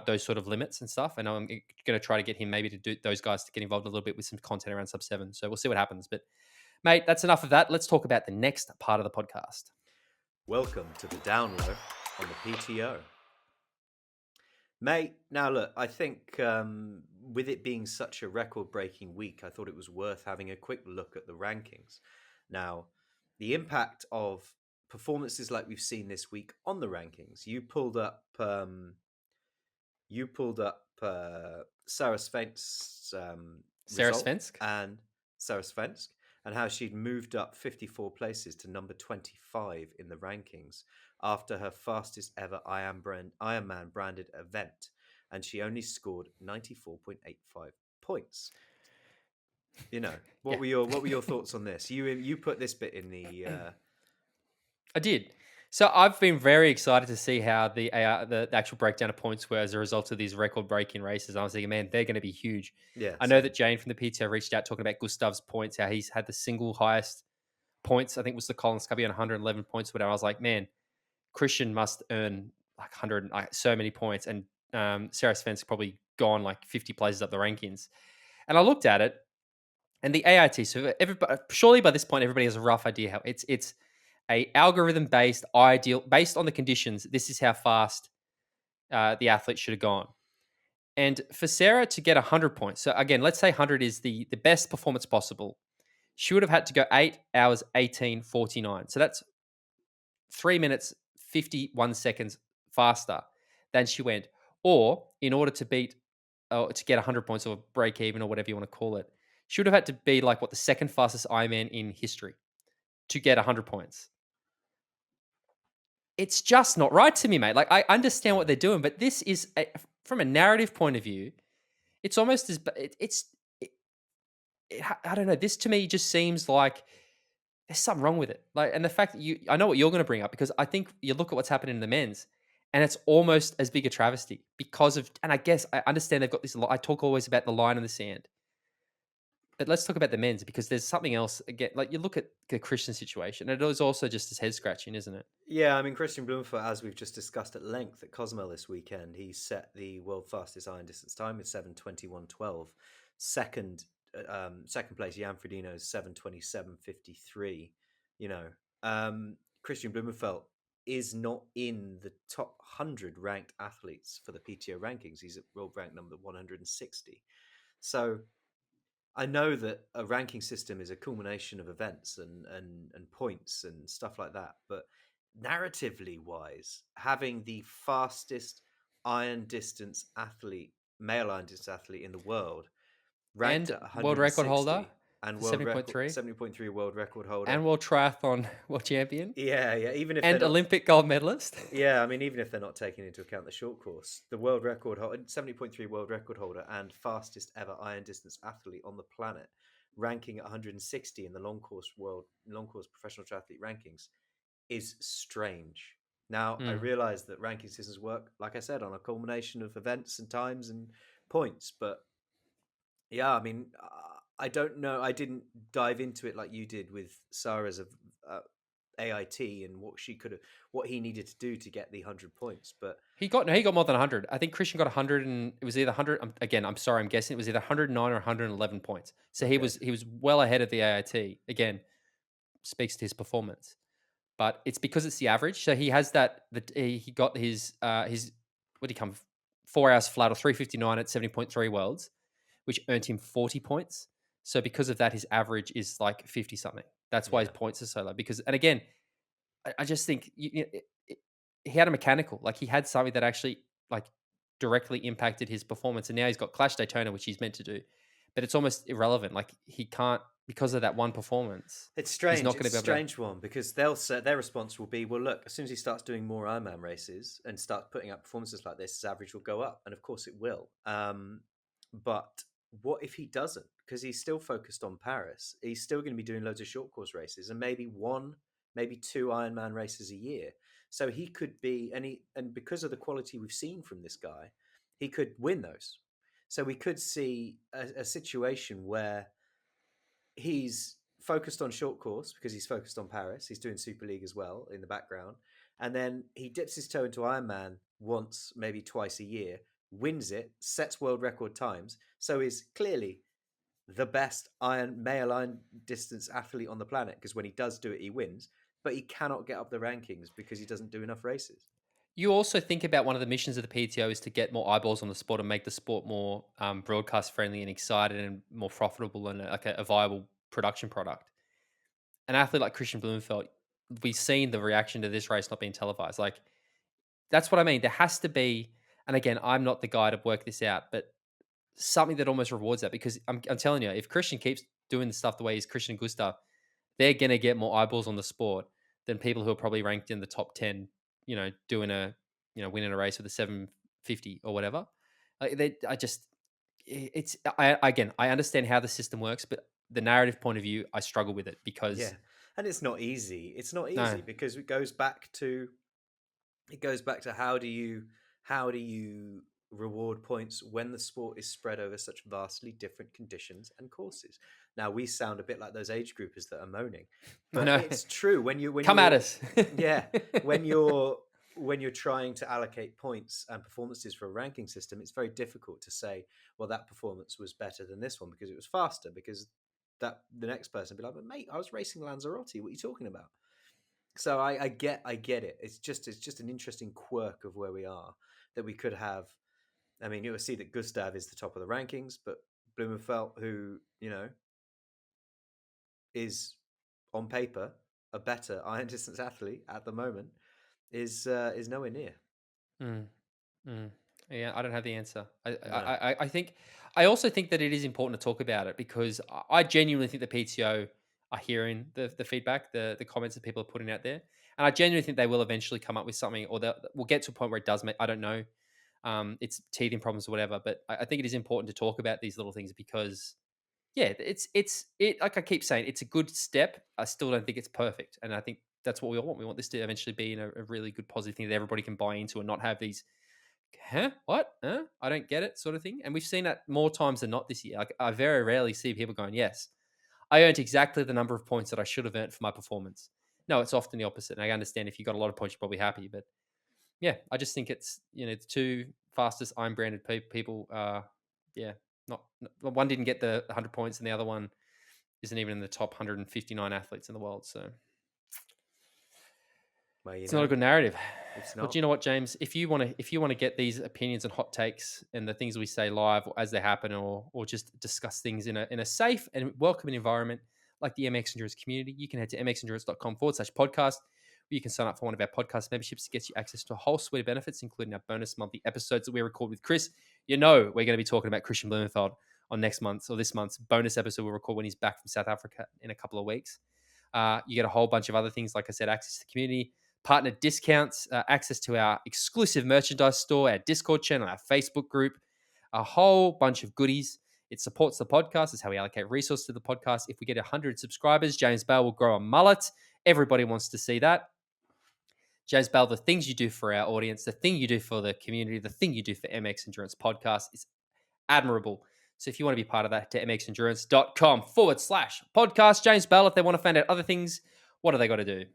S1: those sort of limits and stuff. And I'm going to try to get him maybe to do those guys to get involved a little bit with some content around sub 7. So we'll see what happens. But mate, that's enough of that. Let's talk about the next part of the podcast.
S2: Welcome to the down low on the PTO. Mate, now look, I think with it being such a record-breaking week, I thought it was worth having a quick look at the rankings. Now, the impact of performances like we've seen this week on the rankings. You pulled up Sara Svensk's
S1: Sarah
S2: result,
S1: Svensk.
S2: and Sara Svensk, and how she'd moved up 54 places to number 25 in the rankings after her fastest ever Ironman branded event, and she only scored 94.85 points. What
S1: Yeah,
S2: were your thoughts on this? You put this bit in the
S1: I did. So I've been very excited to see how the actual breakdown of points were as a result of these record-breaking races. I was thinking, man, they're going to be huge.
S2: Yeah,
S1: I know
S2: same.
S1: that Jane from the PTO reached out talking about Gustav's points, how he's had the single highest points. I think was the Collins Cubby on 111 points. Whatever. I was like, man, Kristian must earn like 100, like, so many points, and Sarah Svensk probably gone like 50 places up the rankings. And I looked at it, and the AIT. So everybody, surely by this point, everybody has a rough idea how it's a algorithm based ideal based on the conditions. This is how fast the athlete should have gone. And for Sarah to get 100 points, so again, let's say 100 is the best performance possible. She would have had to go 8 hours 18:49. So that's 3 minutes 51 seconds faster than she went. Or in order to beat to get 100 points or break even or whatever you want to call it, she would have had to be like what the second fastest Ironman in history to get 100 points. It's just not right to me, mate. Like I understand what
S2: Yeah.
S1: they're doing, but this is from a narrative point of view, it's almost as I don't know. This to me just seems like there's something wrong with it. Like, and the fact that I know what you're going to bring up because I think you look at what's happening in the men's, and it's almost as big a travesty because of. And I guess I understand they've got this. I talk always about the line in the sand, but let's talk about the men's because there's something else again. Like you look at the Christian situation, and it is also just as head scratching, isn't it?
S2: Yeah, I mean, Kristian Blumenfelt, as we've just discussed at length at Cozumel this weekend, he set the world fastest iron distance time with 7:21:12. Second, second place, Jan Frodeno's 7:27:53. You know, Kristian Blumenfelt is not in the top 100 ranked athletes for the PTO rankings. He's at world rank number 160. So I know that a ranking system is a culmination of events and points and stuff like that, but narratively wise, having the fastest iron distance athlete, male iron distance athlete in the world, ranked
S1: And
S2: at
S1: world record holder
S2: 160 and
S1: for
S2: world record
S1: 70.3,
S2: 70.3 world record holder.
S1: and world triathlon world champion,
S2: Yeah, yeah. Even if they're
S1: and
S2: not
S1: Olympic gold medalist.
S2: Yeah, I mean, even if they're not taking into account the short course, the world record holder, 70.3 world record holder and fastest ever iron distance athlete on the planet, ranking at 160 in the long course professional triathlete rankings is strange. Now, I
S1: Mm.
S2: realize that ranking systems work, like I said, on a culmination of events and times and points, but yeah, I mean, I don't know. I didn't dive into it like you did with Sara's uh, AIT and what he needed to do to get the 100 points. But
S1: He got more than 100. I think Kristian got 100, and it was either 100. Again, I'm sorry, I'm guessing it was either 109 or 111 points. So he
S2: okay,
S1: was well ahead of the AIT. Again, speaks to his performance, but it's because it's the average. So he has that. He got his what did he come 4 hours flat or 3:59 at 70.3 worlds, which earned him 40 points. So because of that, his average is like 50 something. That's why his
S2: yeah,
S1: points are so low. Because and again, I just think he had a mechanical, like he had something that actually like directly impacted his performance, and now he's got Clash Daytona, which he's meant to do, but it's almost irrelevant. Like he can't because of that one performance.
S2: it's
S1: He's
S2: strange.
S1: not going
S2: It's
S1: to
S2: a
S1: be able to.
S2: strange one because they'll say their response will be, "Well, look, as soon as he starts doing more Ironman races and starts putting up performances like this, his average will go up." And of course, it will. But what if he doesn't? Because he's still focused on Paris. He's still going to be doing loads of short course races and maybe one, maybe two Ironman races a year. So he could be, and because of the quality we've seen from this guy, he could win those. So we could see a situation where he's focused on short course because he's focused on Paris. He's doing Super League as well in the background. And then he dips his toe into Ironman once, maybe twice a year, wins it, sets world record times. So is clearly the best male iron distance athlete on the planet because when he does do it, he wins. But he cannot get up the rankings because he doesn't do enough races.
S1: You also think about one of the missions of the PTO is to get more eyeballs on the sport and make the sport more broadcast friendly and excited and more profitable and like a viable production product. An athlete like Kristian Blumenfelt, we've seen the reaction to this race not being televised. Like that's what I mean. There has to be, and again, I'm not the guy to work this out, but something that almost rewards that because I'm telling you, if Kristian keeps doing the stuff the way he's Kristian Gustav, they're going to get more eyeballs on the sport than people who are probably ranked in the top 10, doing winning a race with a 750 or whatever. I just, again, I understand how the system works, but the narrative point of view, I struggle with it
S2: Yeah.
S1: because
S2: And it's not easy. It's not
S1: No,
S2: easy because it goes back to how do you reward points when the sport is spread over such vastly different conditions and courses. Now we sound a bit like those age groupers that are moaning,
S1: I
S2: but
S1: know.
S2: it's true when you when
S1: Come at
S2: you're
S1: us.
S2: yeah, when you're trying to allocate points and performances for a ranking system, it's very difficult to say, well, that performance was better than this one because it was faster, because that the next person will be like, but mate, I was racing Lanzarote, what are you talking about? So I get it. It's just an interesting quirk of where we are, that we could have. I mean, you'll see that Gustav is the top of the rankings, but Blumenfelt, who is on paper a better iron distance athlete at the moment, is nowhere near.
S1: Mm, mm. Yeah, I don't have the answer.
S2: No,
S1: I think I also think that it is important to talk about it because I genuinely think the PTO are hearing the feedback, the comments that people are putting out there, and I genuinely think they will eventually come up with something, or we'll get to a point where it does make. I don't know, it's teething problems or whatever, but I think it is important to talk about these little things because yeah, it's like I keep saying, it's a good step. I still don't think it's perfect, and I think that's what we all want. We want this to eventually be a really good positive thing that everybody can buy into and not have these huh? What? Huh? I don't get it, sort of thing. And we've seen that more times than not this year. Like, I very rarely see people going, yes, I earned exactly the number of points that I should have earned for my performance. No, it's often the opposite. And I understand if you got a lot of points, you're probably happy. But yeah, I just think it's, the two fastest I'm branded people, yeah, one didn't get the 100 points and the other one isn't even in the top 159 athletes in the world. So
S2: well,
S1: it's not a good narrative.
S2: it's
S1: But
S2: not.
S1: you know what, James? If you want to get these opinions and hot takes and the things we say live or as they happen, or just discuss things in a safe and welcoming environment like the MX Endurance community, you can head to mxendurance.com/podcast, where you can sign up for one of our podcast memberships to get you access to a whole suite of benefits, including our bonus monthly episodes that we record with Chris. We're going to be talking about Kristian Blumenfelt on next month's or this month's bonus episode we'll record when he's back from South Africa in a couple of weeks. You get a whole bunch of other things, like I said, access to the community, partner discounts, access to our exclusive merchandise store, our Discord channel, our Facebook group, a whole bunch of goodies. It supports the podcast. It's how we allocate resources to the podcast. If we get 100 subscribers, James Bale will grow a mullet. Everybody wants to see that. James Bale, the things you do for our audience, the thing you do for the community, the thing you do for MX Endurance Podcast is admirable. So if you want to be part of that, to mxendurance.com/podcast. James Bale, if they want to find out other things, what do they got to do?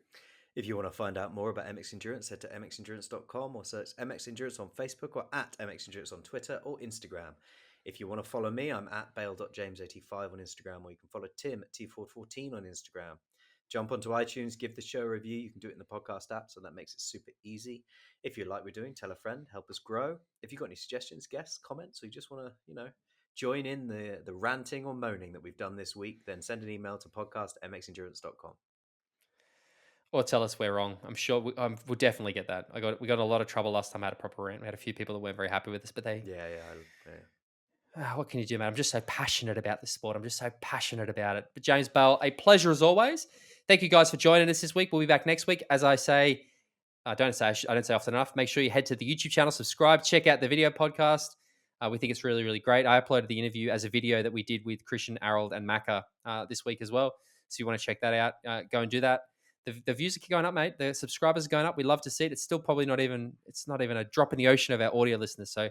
S2: If you want to find out more about MX Endurance, head to mxendurance.com or search MX Endurance on Facebook or at MX Endurance on Twitter or Instagram. If you want to follow me, I'm at bale.james85 on Instagram, or you can follow Tim at T414 on Instagram. Jump onto iTunes, give the show a review. You can do it in the podcast app, so that makes it super easy. If you like what we're doing, tell a friend, help us grow. If you've got any suggestions, guests, comments, or you just want to, join in the ranting or moaning that we've done this week, then send an email to podcast@mxendurance.com.
S1: Or tell us we're wrong. I'm sure we'll definitely get that. We got a lot of trouble last time I had a proper rant. We had a few people that weren't very happy with us, but what can you do, man? I'm just so passionate about the sport. I'm just so passionate about it. But James Bale, a pleasure as always. Thank you guys for joining us this week. We'll be back next week. As I say, I don't say often enough. Make sure you head to the YouTube channel, subscribe, check out the video podcast. We think it's really, really great. I uploaded the interview as a video that we did with Kristian, Harold, and Macca this week as well. So you want to check that out, go and do that. The views are going up, mate. The subscribers are going up. We love to see it. It's still probably not even a drop in the ocean of our audio listeners. So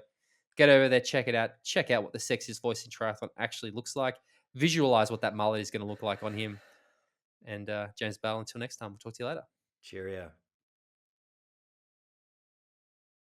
S1: get over there, check it out. Check out what the sexiest voice in triathlon actually looks like. Visualize what that mullet is going to look like on him. And James Bale, until next time, we'll talk to you later.
S2: Cheerio.